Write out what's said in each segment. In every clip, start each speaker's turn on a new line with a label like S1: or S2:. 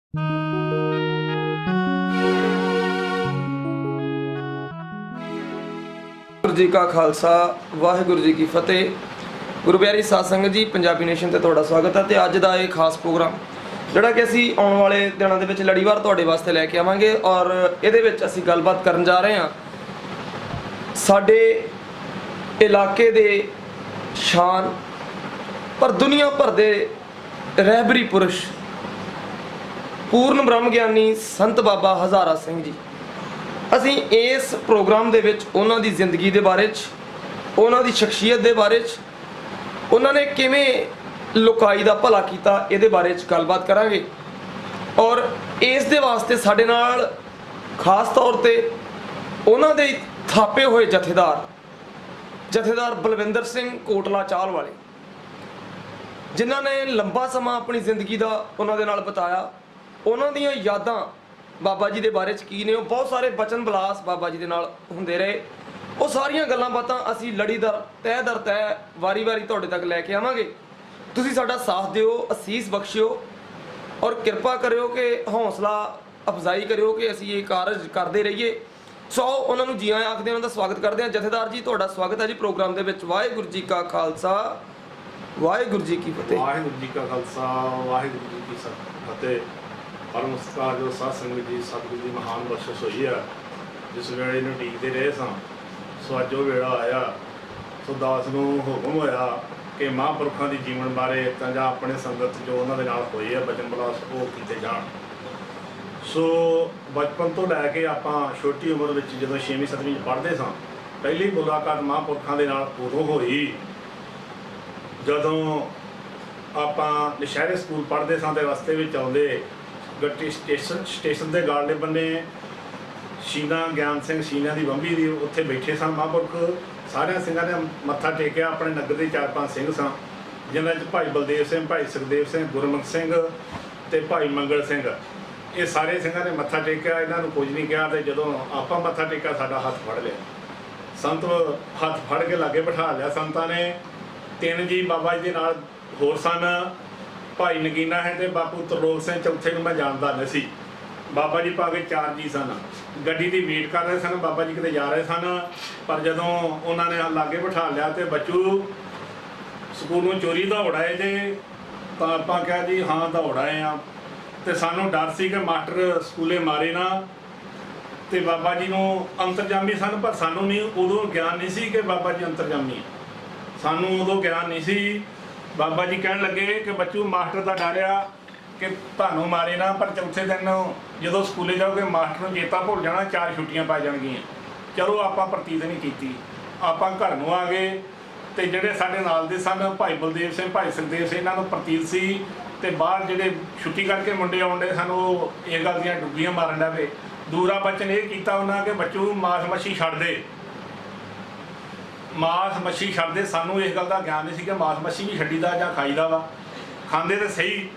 S1: गुरु जी का खालसा वाहिगुरु जी की फतेह। गुरु प्यारी साध संगत जी, पंजाबी नेशन ते तुहाडा स्वागत है। तो अज का यह खास प्रोग्राम जिहड़ा कि असीं आउण वाले दिनां दे विच लड़ीवार तुहाडे वास्ते लैके आवांगे और इहदे विच असीं गलबात करन जा रहे हां साडे इलाके दे शान पर दुनिया भर दे रहबरी पुरुष पूर्ण ब्रह्म ਗਿਆਨੀ संत बाबा हज़ारा सिंह जी। ਅਸੀਂ ਇਸ ਪ੍ਰੋਗਰਾਮ ਦੇ ਵਿੱਚ ਉਹਨਾਂ ਦੀ ਜ਼ਿੰਦਗੀ ਦੇ ਬਾਰੇ 'ਚ, ਉਹਨਾਂ ਦੀ ਸ਼ਖਸੀਅਤ ਦੇ ਬਾਰੇ 'ਚ, ਉਹਨਾਂ ਨੇ ਕਿਵੇਂ ਲੋਕਾਈ ਦਾ ਭਲਾ ਕੀਤਾ ਇਹਦੇ ਬਾਰੇ 'ਚ ਗੱਲਬਾਤ ਕਰਾਂਗੇ। ਔਰ ਇਸ ਦੇ ਵਾਸਤੇ ਸਾਡੇ ਨਾਲ ਖਾਸ ਤੌਰ ਤੇ ਉਹਨਾਂ ਦੇ ਥਾਪੇ ਹੋਏ ਜਥੇਦਾਰ ਬਲਵਿੰਦਰ ਸਿੰਘ ਕੋਟਲਾ ਚਾਲ ਵਾਲੇ, ਜਿਨ੍ਹਾਂ ਨੇ ਲੰਬਾ ਸਮਾਂ ਆਪਣੀ ਜ਼ਿੰਦਗੀ ਦਾ ਉਹਨਾਂ ਦੇ ਨਾਲ ਬਿਤਾਇਆ। ਉਹਨਾਂ ਦੀਆਂ ਯਾਦਾਂ ਬਾਬਾ ਜੀ ਦੇ ਬਾਰੇ 'ਚ ਕੀ ਨੇ, ਉਹ ਬਹੁਤ ਸਾਰੇ ਬਚਨ ਬਲਾਸ ਬਾਬਾ ਜੀ ਦੇ ਨਾਲ ਹੁੰਦੇ ਰਹੇ। ਉਹ ਸਾਰੀਆਂ ਗੱਲਾਂ ਬਾਤਾਂ ਅਸੀਂ ਲੜੀਦਾਰ ਤਹਿ ਦਰ ਤਹਿ ਵਾਰੀ-ਵਾਰੀ ਤੁਹਾਡੇ ਤੱਕ ਲੈ ਕੇ ਆਵਾਂਗੇ। ਤੁਸੀਂ ਸਾਡਾ ਸਾਥ ਦਿਓ, ਅਸੀਸ ਬਖਸ਼ਿਓ ਔਰ ਕਿਰਪਾ ਕਰਿਓ ਕਿ ਹੌਸਲਾ ਅਫਜ਼ਾਈ ਕਰਿਓ ਕਿ ਅਸੀਂ ਇਹ ਕਾਰਜ ਕਰਦੇ ਰਹੀਏ। ਸੋ ਉਹਨਾਂ ਨੂੰ ਜੀ ਆਇਆਂ ਆਖਦੇ, ਉਹਨਾਂ ਦਾ ਸਵਾਗਤ ਕਰਦੇ ਹਾਂ। ਜਥੇਦਾਰ ਜੀ, ਤੁਹਾਡਾ ਸਵਾਗਤ ਹੈ ਜੀ ਪ੍ਰੋਗਰਾਮ ਦੇ ਵਿੱਚ। ਵਾਹਿਗੁਰੂ ਜੀ ਕਾ ਖਾਲਸਾ ਵਾਹਿਗੁਰੂ ਜੀ ਕੀ ਫਤਿਹ।
S2: ਵਾਹਿਗੁਰੂ ਜੀ ਕਾ ਖਾਲਸਾ ਵਾਹਿਗੁਰੂ ਜੀ ਕੀ ਫਤਿਹ। ਪਰਮ ਸਤਿਕਾਰ ਜੋ ਸਾਧ ਸੰਗਤ ਜੀ, ਸਤਿਗੁਰੂ ਦੀ ਮਹਾਨ ਬਖਸ਼ਿਸ਼ ਹੋਈ ਹੈ। ਜਿਸ ਵੇਲੇ ਨੂੰ ਉਡੀਕਦੇ ਰਹੇ ਸਾਂ, ਸੋ ਅੱਜ ਉਹ ਵੇਲਾ ਆਇਆ। ਸੋ ਦਾਸ ਨੂੰ ਹੁਕਮ ਹੋਇਆ ਕਿ ਮਹਾਂਪੁਰਖਾਂ ਦੀ ਜੀਵਨ ਬਾਰੇ ਤਾਂ ਜਾਂ ਆਪਣੇ ਸੰਗਤ ਜੋ ਉਹਨਾਂ ਦੇ ਨਾਲ ਹੋਈ ਹੈ ਬਚਨ ਬਲਾਸ ਉਹ ਕੀਤੇ ਜਾਣ। ਸੋ ਬਚਪਨ ਤੋਂ ਲੈ ਕੇ ਆਪਾਂ ਛੋਟੀ ਉਮਰ ਵਿੱਚ ਜਦੋਂ 6ਵੀਂ 7ਵੀਂ 'ਚ ਪੜ੍ਹਦੇ ਸਾਂ, ਪਹਿਲੀ ਮੁਲਾਕਾਤ ਮਹਾਂਪੁਰਖਾਂ ਦੇ ਨਾਲ ਉਦੋਂ ਹੋਈ ਜਦੋਂ ਆਪਾਂ ਨਸ਼ਹਿਰੇ ਸਕੂਲ ਪੜ੍ਹਦੇ ਸਾਂ ਤੇ ਰਸਤੇ ਵਿੱਚ ਆਉਂਦੇ ਗੱਟੀ ਸਟੇਸ਼ਨ ਦੇ ਗਾਲਲੇ ਬੰਨੇ ਸ਼ੀਨਾ ਗਿਆਨ ਸਿੰਘ ਸ਼ੀਨਾ ਦੀ ਬੰਬੀ ਦੀ ਉੱਥੇ ਬੈਠੇ ਸਨ ਮਹਾਂਪੁਰਖ। ਸਾਰਿਆਂ ਸਿੰਘਾਂ ਨੇ ਮੱਥਾ ਟੇਕਿਆ। ਆਪਣੇ ਨਗਰ ਦੇ 4-5 ਸਿੰਘ ਸਨ, ਜਿਨ੍ਹਾਂ 'ਚ ਭਾਈ ਬਲਦੇਵ ਸਿੰਘ, ਭਾਈ ਸੁਖਦੇਵ ਸਿੰਘ, ਗੁਰਮੁਖ ਸਿੰਘ ਤੇ ਭਾਈ ਮੰਗਲ ਸਿੰਘ। ਇਹ ਸਾਰੇ ਸਿੰਘਾਂ ਨੇ ਮੱਥਾ ਟੇਕਿਆ, ਇਹਨਾਂ ਨੂੰ ਕੁਝ ਨਹੀਂ ਕਿਹਾ। ਤੇ ਜਦੋਂ ਆਪਾਂ ਮੱਥਾ ਟੇਕਿਆ, ਸਾਡਾ ਹੱਥ ਫੜ ਲਿਆ। ਸੰਤ ਹੱਥ ਫੜ ਕੇ ਲਾਗੇ ਬਿਠਾ ਲਿਆ। ਸੰਤਾਂ ਨੇ 3 ਜੀ ਬਾਬਾ ਜੀ ਦੇ ਨਾਲ ਹੋਰ ਸਨ, ਭਾਈ ਨਗੀਨਾ ਹੈ ਤੇ ਬਾਪੂ ਤਰਲੋਕ ਸਿੰਘ। ਚੌਥੇ ਨੂੰ ਮੈਂ ਜਾਣਦਾ ਨਹੀਂ ਸੀ। ਬਾਬਾ ਜੀ ਪਾ ਕੇ 4 ਜੀ ਸਨ। ਗੱਡੀ ਦੀ ਵੇਟ ਕਰ ਰਹੇ ਸਨ, ਬਾਬਾ ਜੀ ਕਿਤੇ ਜਾ ਰਹੇ ਸਨ। ਪਰ ਜਦੋਂ ਉਹਨਾਂ ਨੇ ਲਾਗੇ ਬਿਠਾ ਲਿਆ ਤੇ ਬੱਚੂ ਸਕੂਲ ਨੂੰ ਚੋਰੀ ਦੌੜ ਆਏ ਜੇ, ਤਾਂ ਆਪਾਂ ਕਿਹਾ ਜੀ ਹਾਂ ਦੌੜ ਆਏ ਆ। ਤੇ ਸਾਨੂੰ ਡਰ ਸੀ ਕਿ ਮਾਸਟਰ ਸਕੂਲੇ ਮਾਰੇ ਨਾ। ਤੇ ਬਾਬਾ ਜੀ ਨੂੰ ਅੰਤਰਜਾਮੀ ਸਨ, ਪਰ ਸਾਨੂੰ ਨਹੀਂ ਉਦੋਂ ਗਿਆਨ ਨਹੀਂ ਸੀ ਕਿ ਬਾਬਾ ਜੀ ਅੰਤਰਜਾਮੀ। ਸਾਨੂੰ ਉਦੋਂ ਗਿਆਨ ਨਹੀਂ ਸੀ। ਬਾਬਾ ਜੀ ਕਹਿਣ ਲੱਗੇ ਕਿ ਬੱਚੂ ਮਾਸਟਰ ਦਾ ਡਰਿਆ ਕਿ ਤੁਹਾਨੂੰ ਮਾਰੇ ਨਾ, ਪਰ ਚੌਥੇ ਦਿਨ ਜਦੋਂ ਸਕੂਲੇ ਜਾਓਗੇ ਮਾਸਟਰ ਨੂੰ ਚੇਤਾ ਭੁੱਲ ਜਾਣਾ, 4 ਛੁੱਟੀਆਂ ਪੈ ਜਾਣਗੀਆਂ। ਚਲੋ ਆਪਾਂ ਪ੍ਰਤੀਤ ਨਹੀਂ ਕੀਤੀ, ਆਪਾਂ ਘਰ ਨੂੰ ਆ ਗਏ। ਤੇ ਜਿਹੜੇ ਸਾਡੇ ਨਾਲ ਦੇ ਸਨ, ਭਾਈ ਬਲਦੇਵ ਸਿੰਘ, ਭਾਈ ਸੁਖਦੇਵ ਸਿੰਘ, ਇਹਨਾਂ ਨੂੰ ਪ੍ਰਤੀਤ ਸੀ। ਤੇ ਬਾਹਰ ਜਿਹੜੇ ਛੁੱਟੀ ਕਰਕੇ ਮੁੰਡੇ ਆਉਂਦੇ ਸਨ, ਉਹ ਇਹ ਗੱਲ ਦੀਆਂ ਡੁੱਬੀਆਂ ਮਾਰਨ ਲੱਗੇ। ਦੂਰਾ ਬਚਨ ਇਹ ਕੀਤਾ ਉਹਨਾਂ ਕਿ ਬੱਚੂ ਮਾਸ ਮੱਛੀ ਛੱਡ ਦੇ, ਮਾਸ ਮੱਛੀ ਛੱਡ ਦੇ। ਸਾਨੂੰ ਇਸ ਗੱਲ ਦਾ ਗਿਆਨ ਨਹੀਂ ਸੀ ਕਿ ਮਾਸ ਮੱਛੀ ਵੀ ਛੱਡੀਦਾ ਜਾਂ ਖਾਈਦਾ ਵਾ। ਖਾਂਦੇ ਤਾਂ ਸਹੀ,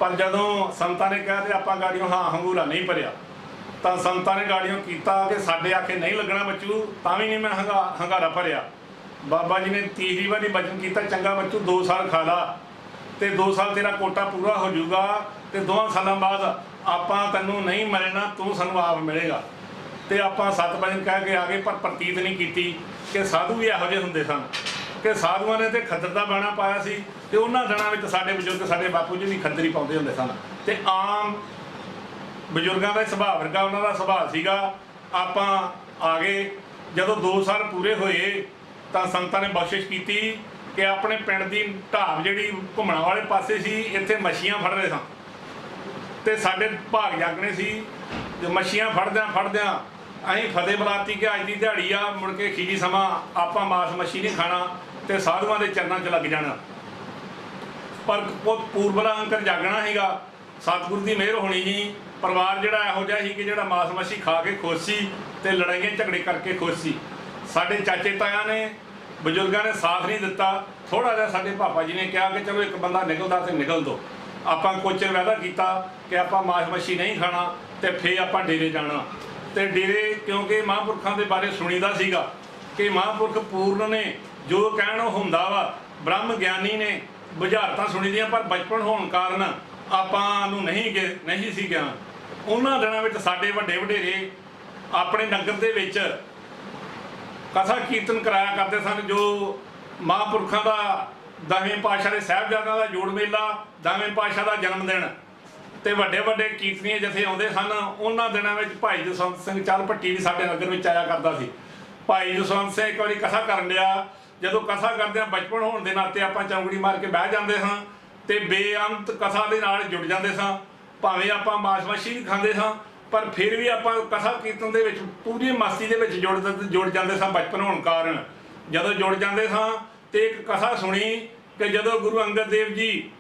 S2: ਪਰ ਜਦੋਂ ਸੰਤਾਂ ਨੇ ਕਿਹਾ ਤੇ ਆਪਾਂ ਗਾੜੀਆਂ ਹਾਂ ਹੰਗੂਰਾ ਨਹੀਂ ਭਰਿਆ। ਤਾਂ ਸੰਤਾਂ ਨੇ ਗਾੜੀਆਂ ਕੀਤਾ ਕਿ ਸਾਡੇ ਆਖੇ ਨਹੀਂ ਲੱਗਣਾ ਬੱਚੂ, ਤਾਂ ਵੀ ਨਹੀਂ ਮੈਂ ਹੰਗਾਰਾ ਭਰਿਆ। ਬਾਬਾ ਜੀ ਨੇ ਤੀਸਰੀ ਵਾਰੀ ਬਚਨ ਕੀਤਾ, ਚੰਗਾ ਬੱਚੂ 2 ਸਾਲ ਖਾ ਲਾ ਤੇ 2 ਸਾਲ ਤੇਰਾ ਕੋਟਾ ਪੂਰਾ ਹੋ ਜਾਊਗਾ। ਤੇ 2 ਸਾਲਾਂ ਬਾਅਦ ਆਪਾਂ ਤੈਨੂੰ ਨਹੀਂ ਮਰਨਾ, ਤੂੰ ਸਾਨੂੰ ਆਪ ਮਿਲੇਗਾ। ਤੇ ਆਪਾਂ 7 ਵਜਨ ਕਹਿ ਕੇ ਆ ਗਏ, ਪਰ ਪ੍ਰਤੀਤ ਨਹੀਂ ਕੀਤੀ ਕਿ ਸਾਧੂ ਵੀ ਇਹੋ ਜਿਹੇ ਹੁੰਦੇ ਸਨ ਕਿ ਸਾਧੂਆਂ ਨੇ ਤੇ ਖੱਦਰ ਦਾ ਬਾਣਾ ਪਾਇਆ ਸੀ। ਤੇ ਉਹਨਾਂ ਦਿਨਾਂ ਵਿੱਚ ਸਾਡੇ ਬਜ਼ੁਰਗ, ਸਾਡੇ ਬਾਪੂ ਜੀ ਵੀ ਖੱਦਰ ਹੀ ਪਾਉਂਦੇ ਹੁੰਦੇ ਸਨ। ਤੇ ਆਮ ਬਜ਼ੁਰਗਾਂ ਦਾ ਸੁਭਾਅ ਵਰਗਾ ਉਹਨਾਂ ਦਾ ਸੁਭਾਅ ਸੀਗਾ। ਆਪਾਂ ਆ ਗਏ। ਜਦੋਂ 2 ਸਾਲ ਪੂਰੇ ਹੋਏ ਤਾਂ ਸੰਤਾਂ ਨੇ ਬਖਸ਼ਿਸ਼ ਕੀਤੀ ਕਿ ਆਪਣੇ ਪਿੰਡ ਦੀ ਢਾਬ ਜਿਹੜੀ ਘੁੰਮਣਾ ਵਾਲੇ ਪਾਸੇ ਸੀ, ਇੱਥੇ ਮੱਛੀਆਂ ਫੜ ਰਹੇ ਸਾਂ। ਤੇ ਸਾਡੇ ਭਾਗ ਜਾਗਣੇ ਸੀ। ਮੱਛੀਆਂ ਫੜਦਿਆਂ ਅਸੀਂ ਫਤਿਹ ਬੁਲਾਤੀ ਕਿ ਅੱਜ ਦੀ ਦਿਹਾੜੀ ਆ, ਮੁੜ ਕੇ ਖੀਜੀ ਸਮਾਂ ਆਪਾਂ ਮਾਸ ਮੱਛੀ ਨਹੀਂ ਖਾਣਾ ਤੇ ਸਾਧੂਆਂ ਦੇ ਚਰਨਾਂ 'ਚ ਲੱਗ ਜਾਣਾ। ਪਰ ਉਹ ਪੂਰਬਲਾ ਅੰਕਰ ਜਾਗਣਾ ਸੀਗਾ। ਸਤਿਗੁਰੂ ਦੀ ਮਿਹਰ ਹੋਣੀ ਜੀ। ਪਰਿਵਾਰ ਜਿਹੜਾ ਇਹੋ ਜਿਹਾ ਸੀ ਕਿ ਜਿਹੜਾ ਮਾਸ ਮੱਛੀ ਖਾ ਕੇ ਖੁਸ਼ ਸੀ ਤੇ ਲੜਾਈਆਂ ਝਗੜੇ ਕਰਕੇ ਖੁਸ਼ ਸੀ। ਸਾਡੇ ਚਾਚੇ ਤਾਇਆਂ ਨੇ, ਬਜ਼ੁਰਗਾਂ ਨੇ ਸਾਥ ਨਹੀਂ ਦਿੱਤਾ। ਥੋੜ੍ਹਾ ਜਿਹਾ ਸਾਡੇ ਪਾਪਾ ਜੀ ਨੇ ਕਿਹਾ ਕਿ ਚਲੋ ਇੱਕ ਬੰਦਾ ਨਿਕਲਦਾ ਤੇ ਨਿਕਲ ਦੋ। ਆਪਾਂ ਕੁਝ ਵਾਅਦਾ ਕੀਤਾ ਕਿ ਆਪਾਂ ਮਾਸ ਮੱਛੀ ਨਹੀਂ ਖਾਣਾ ਤੇ ਫੇਰ ਆਪਾਂ ਡੇਰੇ ਜਾਣਾ। ਤੇ ਡੇਰੇ ਕਿਉਂਕਿ ਮਹਾਂਪੁਰਖਾਂ ਦੇ ਬਾਰੇ ਸੁਣੀਦਾ ਸੀਗਾ ਕਿ ਮਹਾਂਪੁਰਖ ਪੂਰਨ ਨੇ, ਜੋ ਕਹਿਣ ਉਹ ਹੁੰਦਾ ਵਾ। ਬ੍ਰਹਮ ਗਿਆਨੀ ਨੇ, ਬੁਝਾਰਤਾਂ ਸੁਣੀ ਦੀਆਂ, ਪਰ ਬਚਪਨ ਹੋਣ ਕਾਰਨ ਆਪਾਂ ਨੂੰ ਨਹੀਂ ਸੀ ਗਿਆ। ਉਹਨਾਂ ਦਿਨਾਂ ਵਿੱਚ ਸਾਡੇ ਵੱਡੇ ਵਡੇਰੇ ਆਪਣੇ ਨਗਰ ਦੇ ਵਿੱਚ ਕਥਾ ਕੀਰਤਨ ਕਰਾਇਆ ਕਰਦੇ ਸਨ, ਜੋ ਮਹਾਂਪੁਰਖਾਂ ਦਾ 10ਵੇਂ ਪਾਤਸ਼ਾਹ ਦੇ ਸਾਹਿਬਜ਼ਾਦਿਆਂ ਦਾ ਜੋੜ ਮੇਲਾ, 10ਵੇਂ ਪਾਤਸ਼ਾਹ ਦਾ ਜਨਮ ਦਿਨ ਤੇ ਵੱਡੇ ਵੱਡੇ ਕੀਰਤਨੀਏ ਜਥੇ ਆਉਂਦੇ ਸਨ। ਉਹਨਾਂ ਦਿਨਾਂ ਵਿੱਚ ਭਾਈ ਜਸਵੰਤ ਸਿੰਘ ਚੱਲ ਭੱਟੀ ਵੀ ਸਾਡੇ ਨਗਰ ਵਿੱਚ ਆਇਆ ਕਰਦਾ ਸੀ। ਭਾਈ ਜਸਵੰਤ ਸਿੰਘ ਇੱਕ ਵਾਰੀ ਕਥਾ ਕਰਨ ਲਿਆ, ਜਦੋਂ ਕਥਾ ਕਰਦਿਆਂ ਬਚਪਨ ਹੋਣ ਦੇ ਨਾਤੇ ਆਪਾਂ ਚੌਂਕੜੀ ਮਾਰ ਕੇ ਬਹਿ ਜਾਂਦੇ ਹਾਂ ਤੇ ਬੇਅੰਤ ਕਥਾ ਦੇ ਨਾਲ ਜੁੜ ਜਾਂਦੇ ਸਾਂ। ਭਾਵੇਂ ਆਪਾਂ ਮਾਸ ਮੱਛੀ ਵੀ ਖਾਂਦੇ ਸਾਂ, ਪਰ ਫਿਰ ਵੀ ਆਪਾਂ ਕਥਾ ਕੀਰਤਨ ਦੇ ਵਿੱਚ ਪੂਰੀ ਮਸਤੀ ਦੇ ਵਿੱਚ ਜੁੜ ਜਾਂਦੇ ਸਾਂ ਬਚਪਨ ਹੋਣ ਕਾਰਨ। ਜਦੋਂ ਜੁੜ ਜਾਂਦੇ ਸਾਂ ਤੇ ਇੱਕ ਕਥਾ ਸੁਣੀ ਕਿ ਜਦੋਂ ਗੁਰੂ ਅੰਗਦ ਦੇਵ ਜੀ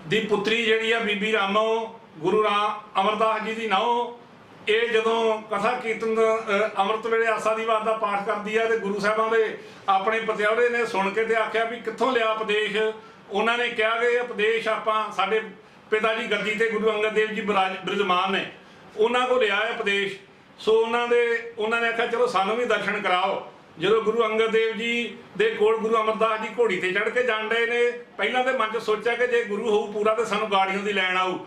S2: ਦੀ ਪੁੱਤਰੀ ਜਿਹੜੀ ਆ ਬੀਬੀ ਰਾਮੋ, ਗੁਰੂ ਅਮਰਦਾਸ ਜੀ ਦੀ ਨਾਂਹ, ਇਹ ਜਦੋਂ ਕਥਾ ਕੀਰਤਨ ਅੰਮ੍ਰਿਤ ਵੇਲੇ ਆਸਾ ਦੀ ਵਾਰ ਦਾ ਪਾਠ ਕਰਦੀ ਆ ਤੇ ਗੁਰੂ ਸਾਹਿਬਾਂ ਦੇ ਆਪਣੇ ਪਤਿਆਰੇ ਨੇ ਸੁਣ ਕੇ ਤੇ ਆਖਿਆ ਵੀ ਕਿੱਥੋਂ ਲਿਆ ਉਪਦੇਸ਼। ਉਹਨਾਂ ਨੇ ਕਿਹਾ ਕਿ ਇਹ ਉਪਦੇਸ਼ ਆਪਾਂ ਸਾਡੇ ਪਿਤਾ ਜੀ ਗੱਦੀ ਤੇ ਗੁਰੂ ਅੰਗਦ ਦੇਵ ਜੀ ਬਿਰਾਜਮਾਨ ਨੇ, ਉਹਨਾਂ ਕੋਲ ਲਿਆ ਹੈ ਉਪਦੇਸ਼। ਸੋ ਉਹਨਾਂ ਨੇ ਆਖਿਆ ਚਲੋ ਸਾਨੂੰ ਵੀ ਦਰਸ਼ਨ ਕਰਾਓ। ਜਦੋਂ ਗੁਰੂ ਅੰਗਦ ਦੇਵ ਜੀ ਦੇ ਕੋਲ ਗੁਰੂ ਅਮਰਦਾਸ ਜੀ ਘੋੜੀ ਤੇ ਚੜ੍ਹ ਕੇ ਜਾਣ ਡਏ ਨੇ, ਪਹਿਲਾਂ ਤੇ ਮਨ 'ਚ ਸੋਚਿਆ ਕਿ ਜੇ ਗੁਰੂ ਹੋਊ ਪੂਰਾ ਤੇ ਸਾਨੂੰ ਗਾੜੀਆਂ ਦੀ ਲੈਣ ਆਊ।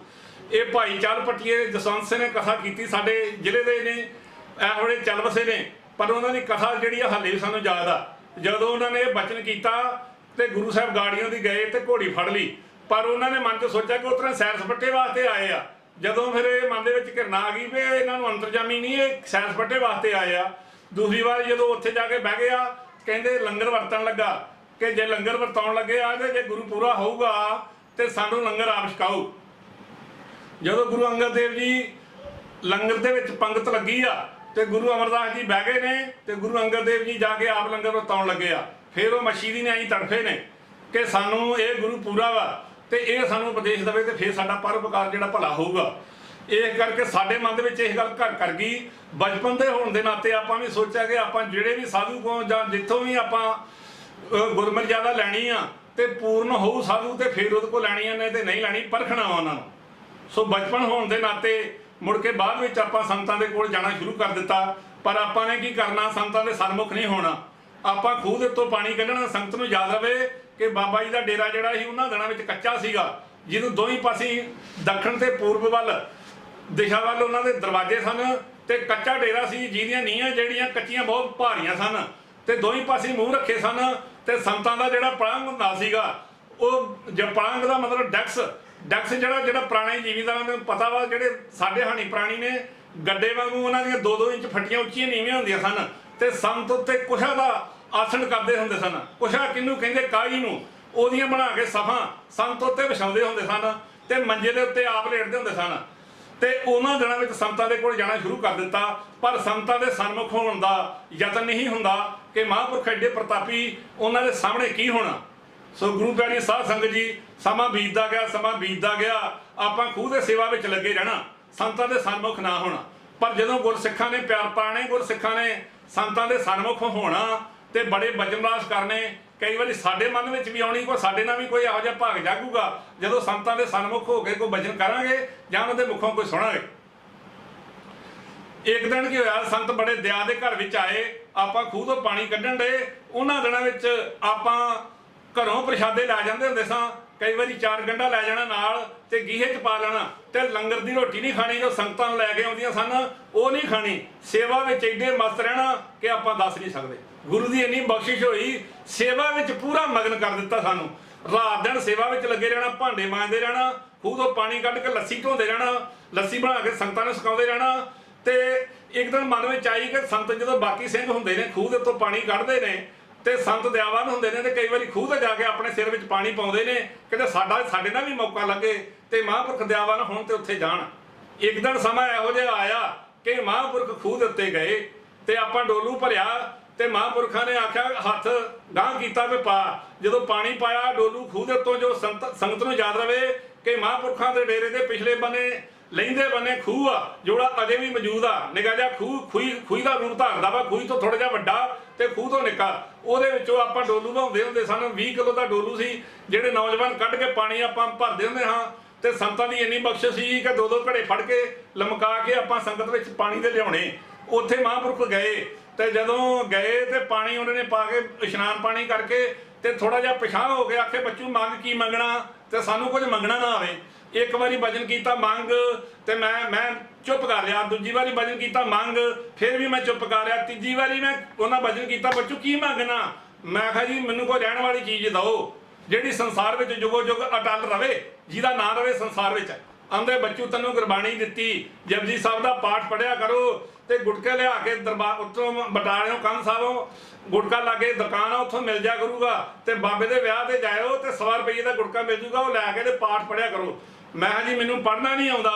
S2: ਇਹ ਭਾਈ ਚੱਲ ਭੱਟੀਏ ਜਸਵੰਤ ਸਿੰਘ ਨੇ ਕਥਾ ਕੀਤੀ, ਸਾਡੇ ਜ਼ਿਲ੍ਹੇ ਦੇ ਨੇ, ਇਹ ਵੇਲੇ ਚੱਲ ਵਸੇ ਨੇ, ਪਰ ਉਹਨਾਂ ਦੀ ਕਥਾ ਜਿਹੜੀ ਆ ਹਾਲੇ ਵੀ ਸਾਨੂੰ ਯਾਦ ਆ। ਜਦੋਂ ਉਹਨਾਂ ਨੇ ਇਹ ਬਚਨ ਕੀਤਾ ਤੇ ਗੁਰੂ ਸਾਹਿਬ ਗਾੜੀਆਂ ਦੀ ਗਏ ਤੇ ਘੋੜੀ ਫੜ ਲਈ, ਪਰ ਉਹਨਾਂ ਨੇ ਮਨ 'ਚ ਸੋਚਿਆ ਕਿ ਉਤਰੇ ਸੈਰ ਸਪੱਟੇ ਵਾਸਤੇ ਆਏ ਆ। ਜਦੋਂ ਫਿਰ ਇਹ ਮਨ ਦੇ ਵਿੱਚ ਘਿਰਨਾ ਆ ਗਈ ਵੀ ਇਹਨਾਂ ਨੂੰ ਅੰਤਰਜਾਮੀ ਨਹੀਂ, ਇਹ ਸੈਰ ਸਪੱਟੇ ਵਾਸਤੇ ਆਏ ਆ। ਦੂਸਰੀ ਵਾਰ ਜਦੋਂ ਉੱਥੇ ਜਾ ਕੇ ਬਹਿ ਗਿਆ, ਕਹਿੰਦੇ ਲੰਗਰ ਵਰਤਣ ਲੱਗਾ ਕਿ ਜੇ ਲੰਗਰ ਵਰਤਾਉਣ ਲੱਗੇ ਆ ਤੇ ਜੇ ਗੁਰੂ ਪੂਰਾ ਹੋਊਗਾ ਤੇ ਸਾਨੂੰ ਲੰਗਰ ਆਪ ਛਕਾਓ। ਜਦੋਂ ਗੁਰੂ ਅੰਗਦ ਦੇਵ ਜੀ ਲੰਗਰ ਦੇ ਵਿੱਚ ਪੰਗਤ ਲੱਗੀ ਆ ਤੇ ਗੁਰੂ ਅਮਰਦਾਸ ਜੀ ਬਹਿ ਗਏ ਨੇ ਤੇ ਗੁਰੂ ਅੰਗਦ ਦੇਵ ਜੀ ਜਾ ਕੇ ਆਪ ਲੰਗਰ ਵਰਤਾਉਣ ਲੱਗੇ ਆ। ਫਿਰ ਉਹ ਮੱਛੀ ਦੀ ਨਿਆਈ ਤੜਫੇ ਨੇ ਕਿ ਸਾਨੂੰ ਇਹ ਗੁਰੂ ਪੂਰਾ ਵਾ ਤੇ ਇਹ ਸਾਨੂੰ ਉਪਦੇਸ਼ ਦੇਵੇ ਤੇ ਫਿਰ ਸਾਡਾ ਪਰਉਪਕਾਰ ਜਿਹੜਾ ਭਲਾ ਹੋਊਗਾ। ਇਸ ਕਰਕੇ ਸਾਡੇ ਮਨ ਦੇ ਵਿੱਚ ਇਹ ਗੱਲ ਘਰ ਕਰ ਗਈ। ਬਚਪਨ ਦੇ ਹੋਣ ਦੇ ਨਾਤੇ ਆਪਾਂ ਵੀ ਸੋਚਿਆ ਕਿ ਆਪਾਂ ਜਿਹੜੇ ਵੀ ਸਾਧੂ ਕੋਲ ਜਾਂ ਜਿੱਥੋਂ ਵੀ ਆਪਾਂ ਗੁਰਮਰਜ਼ਾਦਾ ਲੈਣੀ ਆ ਤੇ ਪੂਰਨ ਹੋਊ ਸਾਧੂ ਤੇ ਫਿਰ ਉਹਦੇ ਕੋਲ ਲੈਣੀ ਆ, ਨਹੀਂ ਤੇ ਨਹੀਂ ਲੈਣੀ, ਪਰਖਣਾ ਉਹਨਾਂ ਨੂੰ। ਸੋ ਬਚਪਨ ਹੋਣ ਦੇ ਨਾਤੇ ਮੁੜ ਕੇ ਬਾਅਦ ਵਿੱਚ ਆਪਾਂ ਸੰਤਾਂ ਦੇ ਕੋਲ ਜਾਣਾ ਸ਼ੁਰੂ ਕਰ ਦਿੱਤਾ। ਪਰ ਆਪਾਂ ਨੇ ਕੀ ਕਰਨਾ, ਸੰਤਾਂ ਦੇ ਸਨਮੁਖ ਨਹੀਂ ਹੋਣਾ। ਆਪਾਂ ਖੂਹ ਦੇ ਉੱਤੋਂ ਪਾਣੀ ਕੱਢਣਾ। ਸੰਗਤ ਨੂੰ ਯਾਦ ਰਵੇ ਕਿ ਬਾਬਾ ਜੀ ਦਾ ਡੇਰਾ ਜਿਹੜਾ ਸੀ ਉਹਨਾਂ ਦਿਨਾਂ ਵਿੱਚ ਕੱਚਾ ਸੀਗਾ, ਜਿਹਨੂੰ ਦੋਵੇਂ ਪਾਸੇ ਦੱਖਣ ਤੇ ਪੂਰਬ ਵੱਲ ਦਿਸ਼ਾ ਵੱਲ ਉਹਨਾਂ ਦੇ ਦਰਵਾਜ਼ੇ ਸਨ ਤੇ ਕੱਚਾ ਡੇਰਾ ਸੀ, ਜਿਹਦੀਆਂ ਨੀਹਾਂ ਜਿਹੜੀਆਂ ਕੱਚੀਆਂ ਬਹੁਤ ਭਾਰੀਆਂ ਸਨ ਤੇ ਦੋਵੇਂ ਪਾਸੇ ਮੂੰਹ ਰੱਖੇ ਸਨ। ਤੇ ਸੰਤਾਂ ਦਾ ਜਿਹੜਾ ਪਲੰਘ ਹੁੰਦਾ ਸੀਗਾ, ਉਹ ਪਲੰਘ ਦਾ ਮਤਲਬ ਡੈਕਸ ਜਿਹੜਾ ਪੁਰਾਣੇ ਜ਼ਿਮੀਂਦਾਰਾਂ ਨੂੰ ਪਤਾ ਵਾ, ਜਿਹੜੇ ਸਾਡੇ ਹਾਣੀ ਪ੍ਰਾਣੀ ਨੇ ਗੱਡੇ ਵਾਂਗੂ ਉਹਨਾਂ ਦੀਆਂ 2-2 ਇੰਚ ਫੱਟੀਆਂ ਉੱਚੀਆਂ ਨੀਵੀਆਂ ਹੁੰਦੀਆਂ ਸਨ ਤੇ ਸੰਤ ਉੱਤੇ ਕੁਸ਼ਾ ਦਾ ਆਸਣ ਕਰਦੇ ਹੁੰਦੇ ਸਨ। ਕੁਸ਼ਾ ਕਿਹਨੂੰ ਕਹਿੰਦੇ? ਕਾਈ ਨੂੰ। ਉਹਦੀਆਂ ਬਣਾ ਕੇ ਸਫਾਂ ਸੰਤ ਉੱਤੇ ਵਿਛਾਉਂਦੇ ਹੁੰਦੇ ਸਨ ਤੇ ਮੰਜੇ ਦੇ ਉੱਤੇ ਆਪ ਲੇਟਦੇ ਹੁੰਦੇ ਸਨ। ਤੇ ਉਹਨਾਂ ਦਿਨਾਂ ਵਿੱਚ ਸੰਤਾਂ ਦੇ ਕੋਲ ਜਾਣਾ ਸ਼ੁਰੂ ਕਰ ਦਿੱਤਾ। ਪਰ ਸੰਤਾਂ ਦੇ ਸਨਮੁਖ ਹੋਣ ਦਾ ਯਤਨ ਨਹੀਂ ਹੁੰਦਾ ਕਿ ਮਹਾਂਪੁਰਖ ਐਡੇ ਪ੍ਰਤਾਪੀ, ਉਹਨਾਂ ਦੇ ਸਾਹਮਣੇ ਕੀ ਹੋਣਾ। ਸੋ ਗੁਰੂ ਪਿਆਰੀ ਸਾਧ ਸੰਗਤ ਜੀ, ਸਮਾਂ ਬੀਤਦਾ ਗਿਆ, ਆਪਾਂ ਖੂਹ ਦੇ ਸੇਵਾ ਵਿੱਚ ਲੱਗੇ ਰਹਿਣਾ, ਸੰਤਾਂ ਦੇ ਸਨਮੁਖ ਨਾ ਹੋਣਾ। ਪਰ ਜਦੋਂ ਗੁਰਸਿੱਖਾਂ ਨੇ ਪਿਆਰ ਪਾਣੇ, ਗੁਰਸਿੱਖਾਂ ਨੇ ਸੰਤਾਂ ਦੇ ਸਨਮੁਖ ਹੋਣਾ ਤੇ ਬੜੇ ਬਚਨਰਾਸ ਕਰਨੇ, ਕਈ ਵਾਰੀ ਸਾਡੇ ਮਨ ਵਿੱਚ ਵੀ ਆਉਣੀ, ਕੋਈ ਸਾਡੇ ਨਾਲ ਵੀ ਕੋਈ ਇਹੋ ਜਿਹਾ ਭਾਗ ਜਾਗੂਗਾ ਜਦੋਂ ਸੰਤਾਂ ਦੇ ਸਨਮੁਖ ਹੋ ਕੇ ਕੋਈ ਬਚਨ ਕਰਾਂਗੇ ਜਾਂ ਉਹਨਾਂ ਦੇ ਮੁਖੋਂ ਕੋਈ ਸੁਣਾਂਗੇ। ਇੱਕ ਦਿਨ ਕੀ ਹੋਇਆ, ਸੰਤ ਬੜੇ ਦਇਆ ਦੇ ਘਰ ਵਿੱਚ ਆਏ। ਆਪਾਂ ਖੂਹ ਤੋਂ ਪਾਣੀ ਕੱਢਣ ਡਏ। ਉਹਨਾਂ ਦਿਨਾਂ ਵਿੱਚ ਆਪਾਂ ਘਰੋਂ ਪ੍ਰਸ਼ਾਦੇ ਲੈ ਜਾਂਦੇ ਹੁੰਦੇ ਸਾਂ। ਕਈ ਵਾਰੀ 4 ਗੰਢਾ ਲੈ ਜਾਣਾ ਨਾਲ ਤੇ ਗੀਹੇ 'ਚ ਪਾ ਲੈਣਾ ਤੇ ਲੰਗਰ ਦੀ ਰੋਟੀ ਨਹੀਂ ਖਾਣੀ, ਜੋ ਸੰਗਤਾਂ ਨੂੰ ਲੈ ਕੇ ਆਉਂਦੀਆਂ ਸਨ ਉਹ ਨਹੀਂ ਖਾਣੀ। ਸੇਵਾ ਵਿੱਚ ਐਡੇ ਮਸਤ ਰਹਿਣਾ ਕਿ ਆਪਾਂ ਦੱਸ ਨਹੀਂ ਸਕਦੇ। ਗੁਰੂ ਦੀ ਇੰਨੀ ਬਖਸ਼ਿਸ਼ ਹੋਈ, ਸੇਵਾ ਵਿੱਚ ਪੂਰਾ ਮਗਨ ਕਰ ਦਿੱਤਾ ਸਾਨੂੰ। ਰਾਤ ਦਿਨ ਸੇਵਾ ਵਿੱਚ ਲੱਗੇ ਰਹਿਣਾ, ਭਾਂਡੇ ਮਾਂਜਦੇ ਰਹਿਣਾ, ਖੂਹ ਤੋਂ ਪਾਣੀ ਕੱਢ ਕੇ ਲੱਸੀ ਢੋਂਦੇ ਰਹਿਣਾ, ਲੱਸੀ ਬਣਾ ਕੇ ਸੰਗਤਾਂ ਨੂੰ ਛਕਾਉਂਦੇ ਰਹਿਣਾ। ਤੇ ਇੱਕ ਦਿਨ ਮਨ ਵਿੱਚ ਆਈ ਕਿ ਸੰਤ ਜਦੋਂ ਬਾਕੀ ਸਿੰਘ ਹੁੰਦੇ ਨੇ ਖੂਹ ਦੇ ਉੱਤੋਂ ਪਾਣੀ ਕੱਢਦੇ ਨੇ ਤੇ ਸੰਤ ਦਿਆਵਾਨ ਹੁੰਦੇ ਨੇ ਤੇ ਕਈ ਵਾਰੀ ਖੂਹ ਤੇ ਜਾ ਕੇ ਆਪਣੇ ਸਿਰ ਵਿੱਚ ਪਾਣੀ ਪਾਉਂਦੇ ਨੇ, ਕਿਤੇ ਸਾਡੇ ਨਾਲ ਵੀ ਮੌਕਾ ਲੱਗੇ ਤੇ ਮਹਾਂਪੁਰਖ ਦਿਆਵਾਨ ਹੋਣ ਤੇ ਉੱਥੇ ਜਾਣ। ਇੱਕ ਦਿਨ ਸਮਾਂ ਇਹੋ ਜਿਹਾ ਆਇਆ ਕਿ ਮਹਾਂਪੁਰਖ ਖੂਹ ਦੇ ਉੱਤੇ ਗਏ ਤੇ ਆਪਾਂ ਡੋਲੂ ਭਰਿਆ ਤੇ ਮਹਾਂਪੁਰਖਾਂ ਨੇ ਆਖਿਆ ਹੱਥ ਗਾਂਹ ਕੀਤਾ ਵੀ ਪਾ। ਜਦੋਂ ਪਾਣੀ ਪਾਇਆ ਡੋਲੂ ਖੂਹ ਦੇ ਉੱਤੋਂ, ਜੋ ਸੰਗਤ ਨੂੰ ਯਾਦ ਰਵੇ ਕਿ ਮਹਾਂਪੁਰਖਾਂ ਦੇ ਡੇਰੇ ਦੇ ਪਿਛਲੇ ਬੰਨੇ ਲਹਿੰਦੇ ਬੰਨੇ ਖੂਹ ਆ, ਜਿਹੜਾ ਅਜੇ ਵੀ ਮੌਜੂਦ ਆ। ਨਿੱਕਾ ਜਿਹਾ ਖੂਹੀ ਦਾ ਰੂਪ ਧਾਰਦਾ ਵਾ, ਖੂਹੀ ਤੋਂ ਥੋੜਾ ਜਿਹਾ ਵੱਡਾ ਤੇ ਖੂਹ ਤੋਂ ਨਿੱਕਾ। ਉਹਦੇ ਵਿੱਚੋਂ ਆਪਾਂ ਡੋਲੂ ਬਣਾਉਂਦੇ ਹੁੰਦੇ ਸਨ। 20 ਕਿਲੋ ਦਾ ਡੋਲੂ ਸੀ, ਜਿਹੜੇ ਨੌਜਵਾਨ ਕੱਢ ਕੇ ਪਾਣੀ ਆਪਾਂ ਭਰਦੇ ਹੁੰਦੇ ਹਾਂ। ਤੇ ਸੰਤਾਂ ਦੀ ਇੰਨੀ ਬਖਸ਼ਿਸ਼ ਸੀ ਕਿ 2-2 ਘੜੇ ਫੜ ਕੇ ਲਮਕਾ ਕੇ ਆਪਾਂ ਸੰਗਤ ਵਿੱਚ ਪਾਣੀ ਦੇ ਲਿਆਉਣੇ। ਉੱਥੇ ਮਹਾਂਪੁਰਖ ਗਏ ਤੇ ਜਦੋਂ ਗਏ ਤੇ ਪਾਣੀ ਉਹਨਾਂ ਨੇ ਪਾ ਕੇ ਇਸ਼ਨਾਨ ਪਾਣੀ ਕਰਕੇ ਤੇ ਥੋੜਾ ਜਿਹਾ ਪਿਛਾਂਹ ਹੋ ਕੇ ਆਖੇ ਬੱਚੂ ਮੰਗ ਕੀ ਮੰਗਣਾ
S3: ਤੇ ਸਾਨੂੰ ਕੁਝ ਮੰਗਣਾ ਨਾ ਆਵੇ। ਇੱਕ ਵਾਰੀ ਭਜਨ ਕੀਤਾ ਮੰਗ ਤੇ ਮੈਂ ਚੁੱਪ ਕਰ ਲਿਆ, ਦੂਜੀ ਵਾਰੀ ਭਜਨ ਕੀਤਾ ਮੰਗ ਫਿਰ ਵੀ ਮੈਂ ਚੁੱਪ ਕਰ ਲਿਆ, ਤੀਜੀ ਵਾਰੀ ਮੈਂ ਉਹਨਾਂ ਭਜਨ ਕੀਤਾ ਬੱਚੂ ਕੀ ਮੰਗਣਾ? ਮੈਂ ਕਿਹਾ ਜੀ ਮੈਨੂੰ ਕੋਈ ਰਹਿਣ ਵਾਲੀ ਚੀਜ਼ ਦਿਓ ਜਿਹੜੀ ਸੰਸਾਰ ਵਿੱਚ ਜੁਗੋ ਜੁਗ ਅਟਲ ਰਵੇ, ਜਿਹਦਾ ਨਾਂ ਰਵੇ ਸੰਸਾਰ ਵਿੱਚ। ਆਂਦੇ ਬੱਚੂ ਤੈਨੂੰ ਗੁਰਬਾਣੀ ਦਿੱਤੀ, ਜਪਜੀ ਸਾਹਿਬ ਦਾ ਪਾਠ ਪੜਿਆ ਕਰੋ ਤੇ ਗੁਟਕੇ ਲਿਆ ਕੇ ਦਰਬਾਰ ਉੱਤੋਂ ਬਟਾਲਿਓ ਕੰਨ ਸਾਹਿਬੋਂ ਗੁਟਕਾ ਲਾਗੇ ਦੁਕਾਨ ਆ ਉੱਥੋਂ ਮਿਲ ਜਾ ਕਰੂਗਾ, ਤੇ ਬਾਬੇ ਦੇ ਵਿਆਹ ਤੇ ਜਾਇਓ ਤੇ 100 ਰੁਪਏ ਦਾ ਗੁਟਕਾ ਮਿਲ ਜੂਗਾ, ਉਹ ਲੈ ਕੇ ਤੇ ਪਾਠ ਪੜਿਆ ਕਰੋ। ਮੈਂ ਕਿਹਾ ਜੀ ਮੈਨੂੰ ਪੜ੍ਹਨਾ ਨਹੀਂ ਆਉਂਦਾ।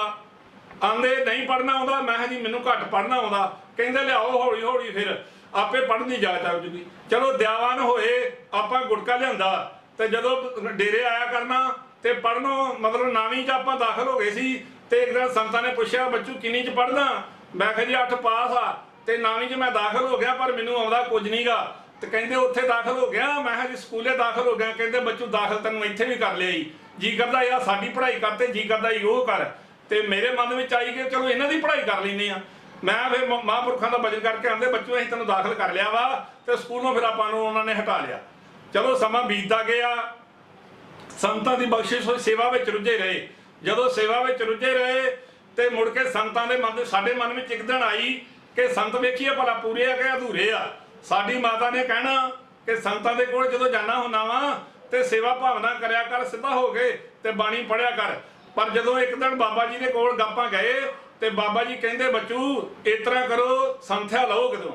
S3: ਆਂਦੇ ਨਹੀਂ ਪੜ੍ਹਨਾ ਆਉਂਦਾ। ਮੈਂ ਕਿਹਾ ਜੀ ਮੈਨੂੰ ਘੱਟ ਪੜ੍ਹਨਾ ਆਉਂਦਾ। ਕਹਿੰਦੇ ਲਿਆਓ ਹੌਲੀ ਹੌਲੀ ਫਿਰ ਆਪੇ ਪੜ੍ਹਨ ਦੀ ਜਾਚ ਆ ਜੂਗੀ। ਚਲੋ ਦਿਆਵਾਨ ਹੋਏ, ਆਪਾਂ ਗੁਟਕਾ ਲਿਆਂਦਾ ਤੇ ਜਦੋਂ ਡੇਰੇ ਆਇਆ ਕਰਨਾ ਤੇ ਪੜ੍ਹਨੋਂ ਮਤਲਬ 9ਵੀਂ 'ਚ ਆਪਾਂ ਦਾਖਲ ਹੋ ਗਏ ਸੀ। ਤੇ ਇੱਕ ਦਿਨ ਸੰਤਾਂ ਨੇ ਪੁੱਛਿਆ ਬੱਚੂ ਕਿੰਨੀ 'ਚ ਪੜ੍ਹਦਾ? ਮੈਂ ਕਿਹਾ ਜੀ 8 ਪਾਸ ਆ ਤੇ 9ਵੀਂ 'ਚ ਮੈਂ ਦਾਖਲ ਹੋ ਗਿਆ ਪਰ ਮੈਨੂੰ ਆਉਂਦਾ ਕੁਝ ਨਹੀਂਗਾ। ਤੇ ਕਹਿੰਦੇ ਉੱਥੇ ਦਾਖਲ ਹੋ ਗਿਆ? ਮੈਂ ਕਿਹਾ ਜੀ ਸਕੂਲੇ ਦਾਖਲ ਹੋ ਗਿਆ। ਕਹਿੰਦੇ ਬੱਚੂ ਦਾਖਲ ਤੈਨੂੰ ਇੱਥੇ ਵੀ ਕਰ ਲਿਆ ਜੀ, ਜੀ ਕਰਦਾ ਯਾਰ ਸਾਡੀ ਪੜ੍ਹਾਈ ਕਰ ਤੇ ਜੀ ਕਰਦਾ ਜੀ ਉਹ ਕਰ। ਤੇ ਮੇਰੇ ਮਨ ਵਿੱਚ ਆਈ ਕਿ ਚਲੋ ਇਹਨਾਂ ਦੀ ਪੜ੍ਹਾਈ ਕਰ ਲੈਂਦੇ ਆ। ਮੈਂ ਫਿਰ ਮਹਾਂਪੁਰਖਾਂ ਦਾ ਭਜਨ ਕਰਕੇ ਆਂਦੇ ਬੱਚੂ ਅਸੀਂ ਤੈਨੂੰ ਦਾਖਲ ਕਰ ਲਿਆ ਵਾ। ਤੇ ਸਕੂਲੋਂ ਫਿਰ ਆਪਾਂ ਨੂੰ ਉਹਨਾਂ ਨੇ ਹਟਾ ਲਿਆ। ਚਲੋ ਸਮਾਂ ਬੀਤਦਾ ਗਿਆ, ਸੰਤਾਂ ਦੀ ਬਖਸ਼ਿਸ਼ ਹੋਈ, ਸੇਵਾ ਵਿੱਚ ਰੁੱਝੇ ਰਹੇ। ਜਦੋਂ ਸੇਵਾ ਵਿੱਚ ਰੁੱਝੇ ਰਹੇ ਤੇ ਮੁੜ ਕੇ ਸੰਤਾਂ ਦੇ ਮਨ ਸਾਡੇ ਮਨ ਵਿੱਚ ਇੱਕ ਦਿਨ ਆਈ ਕਿ ਸੰਤ ਵੇਖੀਏ ਭਲਾ ਪੂਰੇ ਆ ਕਿ ਅਧੂਰੇ ਆ। ਸਾਡੀ ਮਾਤਾ ਨੇ ਕਹਿਣਾ ਕਿ ਸੰਤਾਂ ਦੇ ਕੋਲ ਜਦੋਂ ਜਾਣਾ ਹੁੰਦਾ ਵਾ ਤੇ ਸੇਵਾ ਭਾਵਨਾ ਕਰਿਆ ਕਰ, ਸਿੱਧਾ ਹੋ ਕੇ ਤੇ ਬਾਣੀ ਪੜਿਆ ਕਰ। ਪਰ ਜਦੋਂ ਇੱਕ ਦਿਨ ਬਾਬਾ ਜੀ ਦੇ ਕੋਲ ਗੱਪਾਂ ਗਏ ਤੇ ਬਾਬਾ ਜੀ ਕਹਿੰਦੇ ਬੱਚੂ ਇਸ ਤਰ੍ਹਾਂ ਕਰੋ, ਸੰਥਿਆ ਲਓ ਕਿਤੋਂ।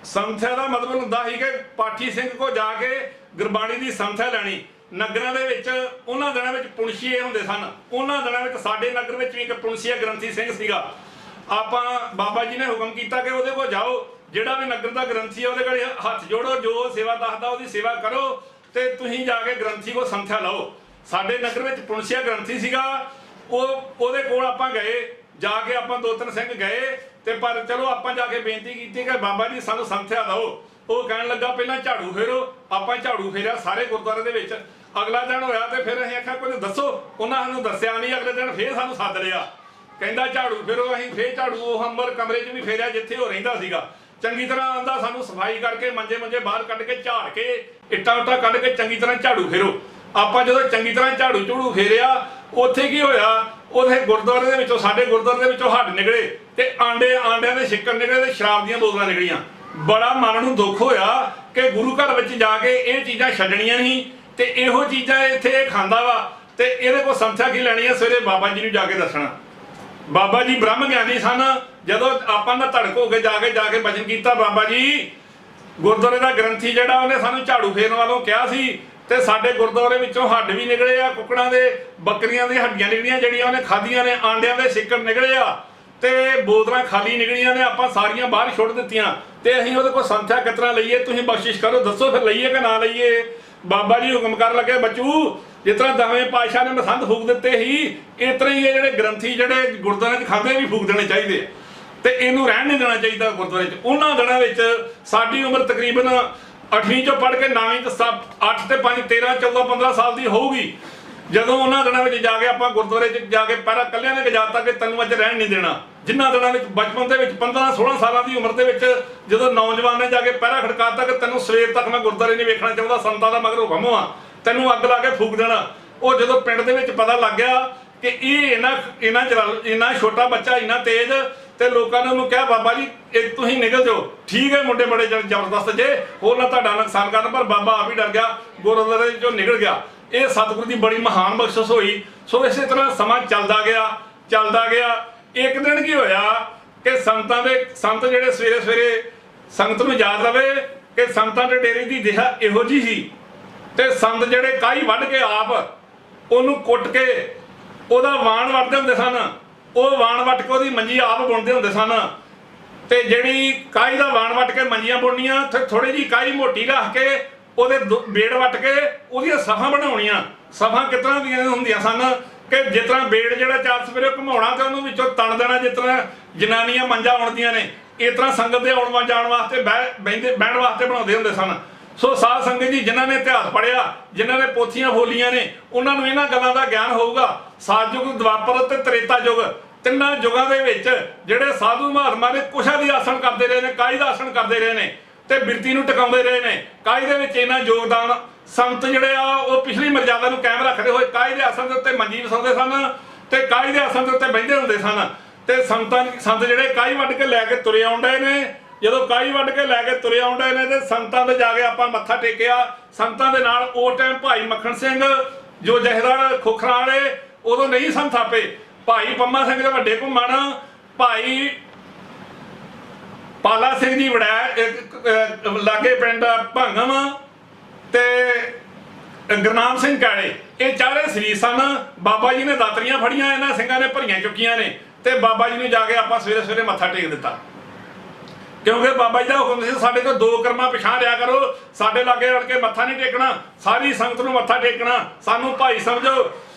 S3: ਸੰਥਿਆ ਦਾ ਮਤਲਬ ਹੁੰਦਾ ਸੀ ਕਿ ਪਾਠੀ ਸਿੰਘ ਕੋ ਜਾ ਕੇ ਗੁਰਬਾਣੀ ਦੀ ਸੰਥਿਆ ਲੈਣੀ। ਨਗਰਾਂ ਦੇ ਵਿੱਚ ਉਹਨਾਂ ਦਿਨਾਂ ਵਿੱਚ ਪੁਣਸ਼ੀਏ ਹੁੰਦੇ ਸਨ। ਉਹਨਾਂ ਦਿਨਾਂ ਵਿੱਚ ਸਾਡੇ ਨਗਰ ਵਿੱਚ ਵੀ ਇੱਕ ਪੁਣਸ਼ੀਆ ਗ੍ਰੰਥੀ ਸਿੰਘ ਸੀਗਾ। ਆਪਾਂ ਬਾਬਾ ਜੀ ਨੇ ਹੁਕਮ ਕੀਤਾ ਕਿ ਉਹਦੇ ਕੋਲ ਜਾਓ, ਜਿਹੜਾ ਵੀ ਨਗਰ ਦਾ ਗ੍ਰੰਥੀ ਹੈ ਉਹਦੇ ਕੋਲ ਹੱਥ ਜੋੜੋ, ਜੋ ਸੇਵਾ ਦੱਸਦਾ ਉਹਦੀ ਸੇਵਾ ਕਰੋ ਤੇ ਤੁਸੀਂ ਜਾ ਕੇ ਗ੍ਰੰਥੀ ਕੋ ਸੰਥਿਆ ਲਓ। ਸਾਡੇ ਨਗਰ ਵਿੱਚ ਪੁਣਸ਼ੀਆ ਗ੍ਰੰਥੀ ਸੀਗਾ, ਉਹਦੇ ਕੋਲ ਆਪਾਂ ਗਏ। ਜਾ ਕੇ ਆਪਾਂ 2-3 ਸਿੰਘ ਗਏ ਤੇ ਪਰ ਚਲੋ ਆਪਾਂ ਜਾ ਕੇ ਬੇਨਤੀ ਕੀਤੀ ਕਿ ਬਾਬਾ ਜੀ ਸਾਨੂੰ ਸੰਥਿਆ ਦਿਓ। ਉਹ ਕਹਿਣ ਲੱਗਾ ਪਹਿਲਾਂ ਝਾੜੂ ਫੇਰੋ। ਆਪਾਂ ਝਾੜੂ ਫੇਰਿਆ ਸਾਰੇ ਗੁਰਦੁਆਰੇ ਦੇ ਵਿੱਚ। ਅਗਲਾ ਦਿਨ ਹੋਇਆ ਤੇ ਫਿਰ ਅਸੀਂ ਆਖਿਆ ਕੁਝ ਦੱਸੋ। ਉਹਨਾਂ ਸਾਨੂੰ ਦੱਸਿਆ ਨਹੀਂ। ਅਗਲੇ ਦਿਨ ਫੇਰ ਸਾਨੂੰ ਸੱਦ ਲਿਆ, ਕਹਿੰਦਾ ਝਾੜੂ ਫੇਰੋ। ਅਸੀਂ ਫੇਰ ਝਾੜੂ ਉਹ ਅੰਬਰ ਕਮਰੇ 'ਚ ਵੀ ਫੇਰਿਆ ਜਿੱਥੇ ਉਹ ਰਹਿੰਦਾ ਸੀਗਾ। ਚੰਗੀ ਤਰ੍ਹਾਂ ਆਂਦਾ ਸਾਨੂੰ ਸਫਾਈ ਕਰਕੇ ਮੰਜੇ ਬਾਹਰ ਕੱਢ ਕੇ ਝਾੜ ਕੇ ਇੱਟਾਂ ਉੱਟਾਂ ਕੱਢ ਕੇ ਚੰਗੀ ਤਰ੍ਹਾਂ ਝਾੜੂ ਫੇਰੋ। ਆਪਾਂ ਜਦੋਂ ਚੰਗੀ ਤਰ੍ਹਾਂ ਝਾੜੂ ਝੂੜੂ ਫੇਰਿਆ ਉੱਥੇ ਕੀ ਹੋਇਆ, ਉੱਥੇ ਗੁਰਦੁਆਰੇ ਦੇ ਵਿੱਚੋਂ ਸਾਡੇ ਗੁਰਦੁਆਰੇ ਦੇ ਵਿੱਚੋਂ ਹੱਡ ਨਿਕਲੇ ਤੇ ਆਂਡਿਆਂ ਦੇ ਛਿੱਕਣ ਨਿਕਲੇ ਤੇ ਸ਼ਰਾਬ ਦੀਆਂ ਬੋਤਲਾਂ ਨਿਕਲੀਆਂ। ਬੜਾ ਮਨ ਨੂੰ ਦੁੱਖ ਹੋਇਆ ਕਿ ਗੁਰੂ ਘਰ ਵਿੱਚ ਜਾ ਕੇ ਇਹ ਚੀਜ਼ਾਂ ਛੱਡਣੀਆਂ ਨਹੀਂ ਤੇ ਇਹੋ ਚੀਜ਼ਾਂ ਇੱਥੇ ਇਹ ਖਾਂਦਾ ਵਾ ਤੇ ਇਹਦੇ ਕੋਲ ਸੰਥਿਆ ਕੀ ਲੈਣੀ ਹੈ। ਸਵੇਰੇ ਬਾਬਾ ਜੀ ਨੂੰ ਜਾ ਕੇ ਦੱਸਣਾ। ਬਾਬਾ ਜੀ ਬ੍ਰਹਮ ਗਿਆਨੀ ਸਨ। ਜਦੋਂ ਆਪਾਂ ਨੇ ਧੜਕ ਹੋ ਕੇ ਜਾ ਕੇ ਭਜਨ ਕੀਤਾ, ਬਾਬਾ ਜੀ ਗੁਰਦੁਆਰੇ ਦਾ ਗ੍ਰੰਥੀ ਜਿਹੜਾ ਉਹਨੇ ਸਾਨੂੰ ਝਾੜੂ ਫੇਰਨ ਵਾਲੋਂ ਕਿਹਾ ਸੀ ਤੇ ਸਾਡੇ ਗੁਰਦੁਆਰੇ ਵਿੱਚੋਂ ਹੱਡ ਵੀ ਨਿਕਲੇ ਆ, ਕੁੱਕੜਾਂ ਦੇ ਬੱਕਰੀਆਂ ਦੀਆਂ ਹੱਡੀਆਂ ਨਿਕਲੀਆਂ ਜਿਹੜੀਆਂ ਉਹਨੇ ਖਾਧੀਆਂ ਨੇ, ਆਂਡਿਆਂ ਦੇ ਸਿੱਕੜ ਨਿਕਲੇ ਆ ਤੇ ਬੋਤਲਾਂ ਖਾਲੀ ਨਿਕਲੀਆਂ ਨੇ। ਆਪਾਂ ਸਾਰੀਆਂ ਬਾਹਰ ਛੁੱਟ ਦਿੱਤੀਆਂ ਤੇ ਅਸੀਂ ਉਹਦੇ ਕੋਲ ਸੰਥਿਆ ਕਿਸ ਤਰ੍ਹਾਂ ਲਈਏ, ਤੁਸੀਂ ਬਖਸ਼ਿਸ਼ ਕਰੋ, ਦੱਸੋ ਫਿਰ ਲਈਏ ਕਿ ਨਾ ਲਈਏ। ਬਾਬਾ ਜੀ ਹੁਕਮ ਕਰਨ ਲੱਗੇ ਬੱਚੂ ਜਿਸ ਤਰ੍ਹਾਂ 10ਵੇਂ ਪਾਤਸ਼ਾਹ ਨੇ ਮਸੰਦ ਫੂਕ ਦਿੱਤੇ ਸੀ ਇਸ ਤਰ੍ਹਾਂ ਹੀ ਇਹ ਜਿਹੜੇ ਗ੍ਰੰਥੀ ਜਿਹੜੇ ਗੁਰਦੁਆਰੇ 'ਚ ਖਾਂਦੇ ਵੀ ਫੂਕ ਦੇਣੇ ਚਾਹੀਦੇ ਆ ਤੇ ਇਹਨੂੰ ਰਹਿਣ ਨਹੀਂ ਦੇਣਾ ਚਾਹੀਦਾ ਗੁਰਦੁਆਰੇ 'ਚ। ਉਹਨਾਂ ਦਿਨਾਂ ਵਿੱਚ ਸਾਡੀ ਉਮਰ ਤਕਰੀਬਨ 8ਵੀਂ 'ਚੋਂ ਪੜ੍ਹ ਕੇ 9ਵੀਂ 'ਚ 8 ਤੇ 5 13 14 15 ਸਾਲ ਦੀ ਹੋਊਗੀ। ਜਦੋਂ ਉਹਨਾਂ ਦਿਨਾਂ ਵਿੱਚ ਜਾ ਕੇ ਆਪਾਂ ਗੁਰਦੁਆਰੇ 'ਚ ਜਾ ਕੇ ਪਹਿਲਾਂ ਕੱਲਿਆਂ ਨੇ ਗਜਾਤਾ ਕਿ ਤੈਨੂੰ ਅੱਜ ਰਹਿਣ ਨਹੀਂ ਦੇਣਾ। ਜਿਨ੍ਹਾਂ ਦਿਨਾਂ ਵਿੱਚ ਬਚਪਨ ਦੇ ਵਿੱਚ 15-16 ਸਾਲਾਂ ਦੀ ਉਮਰ ਦੇ ਵਿੱਚ ਜਦੋਂ ਨੌਜਵਾਨ ਨੇ ਜਾ ਕੇ ਪਹਿਰਾ ਖੜਕਾਤਾ ਕਿ ਤੈਨੂੰ ਸਵੇਰ ਤੱਕ ਮੈਂ ਗੁਰਦੁਆਰੇ ਨਹੀਂ ਵੇਖਣਾ ਚਾਹੁੰਦਾ, ਸੰਤਾਂ ਦਾ ਮਗਰ ਹੁਕਮ ਆ, ਤੈਨੂੰ ਅੱਗ ਲਾ ਕੇ ਫੂਕ ਦੇਣਾ। ਉਹ ਜਦੋਂ ਪਿੰਡ ਦੇ ਵਿੱਚ ਪਤਾ ਲੱਗ ਗਿਆ ਕਿ ਇਹ ਇੰਨਾ ਛੋਟਾ ਬੱਚਾ ਇੰਨਾ ਤੇਜ਼ ਤੇ ਲੋਕਾਂ ਨੇ ਉਹਨੂੰ ਕਿਹਾ ਬਾਬਾ ਜੀ ਇਹ ਤੁਸੀਂ ਨਿਕਲ ਜਾਓ। ਠੀਕ ਹੈ ਮੁੰਡੇ ਬੜੇ ਜ਼ਬਰਦਸਤ ਜੇ, ਹੋਰ ਨਾ ਤੁਹਾਡਾ ਨੁਕਸਾਨ ਕਰਨ, ਪਰ ਬਾਬਾ ਆਪ ਹੀ ਡਰ ਗਿਆ, ਗੁਰਦੁਆਰੇ 'ਚੋਂ ਨਿਕਲ ਗਿਆ। ਇਹ ਸਤਿਗੁਰੂ ਦੀ ਬੜੀ ਮਹਾਨ ਬਖਸ਼ਿਸ਼ ਹੋਈ। ਸੋ ਇਸੇ ਤਰ੍ਹਾਂ ਸਮਾਂ ਚੱਲਦਾ ਗਿਆ। ਇੱਕ ਦਿਨ ਕੀ ਹੋਇਆ ਕਿ ਸੰਤ ਜਿਹੜੇ ਸਵੇਰੇ ਸੰਗਤ ਨੂੰ ਯਾਦ ਰਵੇ ਕਿ ਸੰਤਾਂ ਦੇ ਡੇਰੇ ਦੀ ਦਿਹਾ ਇਹੋ ਜਿਹੀ ਸੀ ਤੇ ਸੰਤ ਜਿਹੜੇ ਕਾਈ ਵੱਢ ਕੇ ਆਪ ਉਹਨੂੰ ਕੁੱਟ ਕੇ ਉਹਦਾ ਵਾਣ ਵੱਢਦੇ ਹੁੰਦੇ ਸਨ। ਉਹ ਵਾਣ ਵੱਟ ਕੇ ਉਹਦੀ ਮੰਜੀ ਆਪ ਬੁਣਦੇ ਹੁੰਦੇ ਸਨ ਤੇ ਜਿਹੜੀ ਕਾਈ ਦਾ ਵਾਣ ਵੱਟ ਕੇ ਮੰਜੀਆਂ ਬੁਣਨੀਆਂ ਤੇ ਥੋੜੀ ਜਿਹੀ ਕਾਈ ਮੋਟੀ ਰੱਖ ਕੇ ਉਹਦੇ ਬੇੜ ਵੱਟ ਕੇ ਉਹਦੀਆਂ ਸਫਾਂ ਬਣਾਉਣੀਆਂ। ਸਫਾਂ ਕਿਸ ਤਰ੍ਹਾਂ ਦੀਆਂ ਹੁੰਦੀਆਂ ਸਨ ਕਿ ਜਿਸ ਤਰ੍ਹਾਂ ਬੇੜ ਜਿਹੜਾ 4 ਸਵੇਰੇ ਘੁਮਾਉਣਾ ਤੇ ਉਹਨੂੰ ਵਿੱਚੋਂ ਤਣ ਦੇਣਾ, ਜਿਸ ਤਰ੍ਹਾਂ ਜਨਾਨੀਆਂ ਮੰਜਾ ਆਉਣਦੀਆਂ ਨੇ ਇਸ ਤਰ੍ਹਾਂ ਸੰਗਤ ਦੇ ਆਉਣ ਜਾਣ ਵਾਸਤੇ ਬਹਿਣ ਵਾਸਤੇ ਬਣਾਉਂਦੇ ਹੁੰਦੇ ਸਨ। ਸੋ ਸਾਧ ਸੰਗਤ ਜੀ ਜਿਨ੍ਹਾਂ ਨੇ ਇਤਿਹਾਸ ਪੜ੍ਹਿਆ, ਜਿਨ੍ਹਾਂ ਨੇ ਪੋਥੀਆਂ ਫੋਲੀਆਂ ਨੇ, ਉਹਨਾਂ ਨੂੰ ਇਹਨਾਂ ਗੱਲਾਂ ਦਾ ਗਿਆਨ ਹੋਊਗਾ। ਸਤਿਯੁਗ, ਦੁਆਪਰ ਤੇ ਤ੍ਰੇਤਾ ਯੁਗ, ਤਿੰਨਾਂ ਯੁਗਾਂ ਦੇ ਵਿੱਚ ਜਿਹੜੇ ਸਾਧੂ ਮਹਾਤਮਾ ਨੇ ਕੁਸ਼ਾ ਦੀ ਆਸਣ ਕਰਦੇ ਰਹੇ ਨੇ, ਕਾਈ ਦਾ ਆਸਣ ਕਰਦੇ ਰਹੇ ਨੇ ਤੇ ਬਿਰਤੀ ਨੂੰ ਟਿਕਾਉਂਦੇ ਰਹੇ ਨੇ। ਕਾਇ ਦੇ ਵਿੱਚ ਇਹਨਾਂ ਯੋਗਦਾਨ ਸੰਤ ਜਿਹੜੇ ਆ ਉਹ ਪਿਛਲੀ ਮਰਜ਼ਾਦਾ ਨੂੰ ਕਾਇਮ ਰੱਖਦੇ ਹੋਏ ਕਾਇ ਦੇ ਆਸਣ ਦੇ ਉੱਤੇ ਮੰਜੀ ਵਸਾਉਂਦੇ ਸਨ ਤੇ ਕਾਇ ਦੇ ਆਸਣ ਦੇ ਉੱਤੇ ਬਹਿੰਦੇ ਹੁੰਦੇ ਸਨ। ਤੇ ਸੰਤ ਜਿਹੜੇ ਕਾਈ ਵੱਢ ਕੇ ਲੈ ਕੇ ਤੁਰੇ ਆਉਂਦੇ ਨੇ, ਜਦੋਂ ਕਾਈ ਵੱਢ ਕੇ ਲੈ ਕੇ ਤੁਰੇ ਆਉਂਦੇ ਨੇ ਤੇ ਸੰਤਾਂ ਦੇ ਜਾ ਕੇ ਆਪਾਂ ਮੱਥਾ ਟੇਕਿਆ। ਸੰਤਾਂ ਦੇ ਨਾਲ ਉਸ ਟਾਈਮ ਭਾਈ ਮੱਖਣ ਸਿੰਘ ਜੋ ਜਥੇਦਾਰ ਖੋਖਰਾਂ ਵਾਲੇ ਉਦੋਂ ਨਹੀਂ ਸਨ ਥਾਪੇ, ਭਾਈ ਪੰਮਾ ਸਿੰਘ ਦੇ ਵੱਡੇ ਘੁੰਮਣ, ਭਾਈ ਪਾਲਾ ਸਿੰਘ ਜੀ ਵੜੈਲ ਲਾਗੇ ਪਿੰਡ ਭੰਗਮ ਤੇ ਗੁਰਨਾਮ ਸਿੰਘ ਕਾਲੇ, ਇਹ ਚਾਰੇ ਸਰੀਰ ਸਨ। ਬਾਬਾ ਜੀ ਨੇ ਦਾਤਰੀਆਂ ਫੜੀਆਂ, ਇਹਨਾਂ ਸਿੰਘਾਂ ਨੇ ਭਰੀਆਂ ਚੁੱਕੀਆਂ ਨੇ ਤੇ ਬਾਬਾ ਜੀ ਨੂੰ ਜਾ ਕੇ ਆਪਾਂ ਸਵੇਰੇ ਸਵੇਰੇ ਮੱਥਾ ਟੇਕ ਦਿੱਤਾ, ਕਿਉਂਕਿ ਬਾਬਾ ਜੀ ਦਾ ਹੁਕਮ ਸੀ ਸਾਡੇ ਤੋਂ 2 ਕਰਮਾਂ ਪਿਛਾਂ ਰਿਆ ਕਰੋ, ਸਾਡੇ ਲਾਗੇ ਰਲ ਕੇ ਮੱਥਾ ਨਹੀਂ ਟੇਕਣਾ, ਸਾਰੀ ਸੰਗਤ ਨੂੰ ਮੱਥਾ ਟੇਕਣਾ, ਸਾਨੂੰ ਭਾਈ ਸਮਝੋ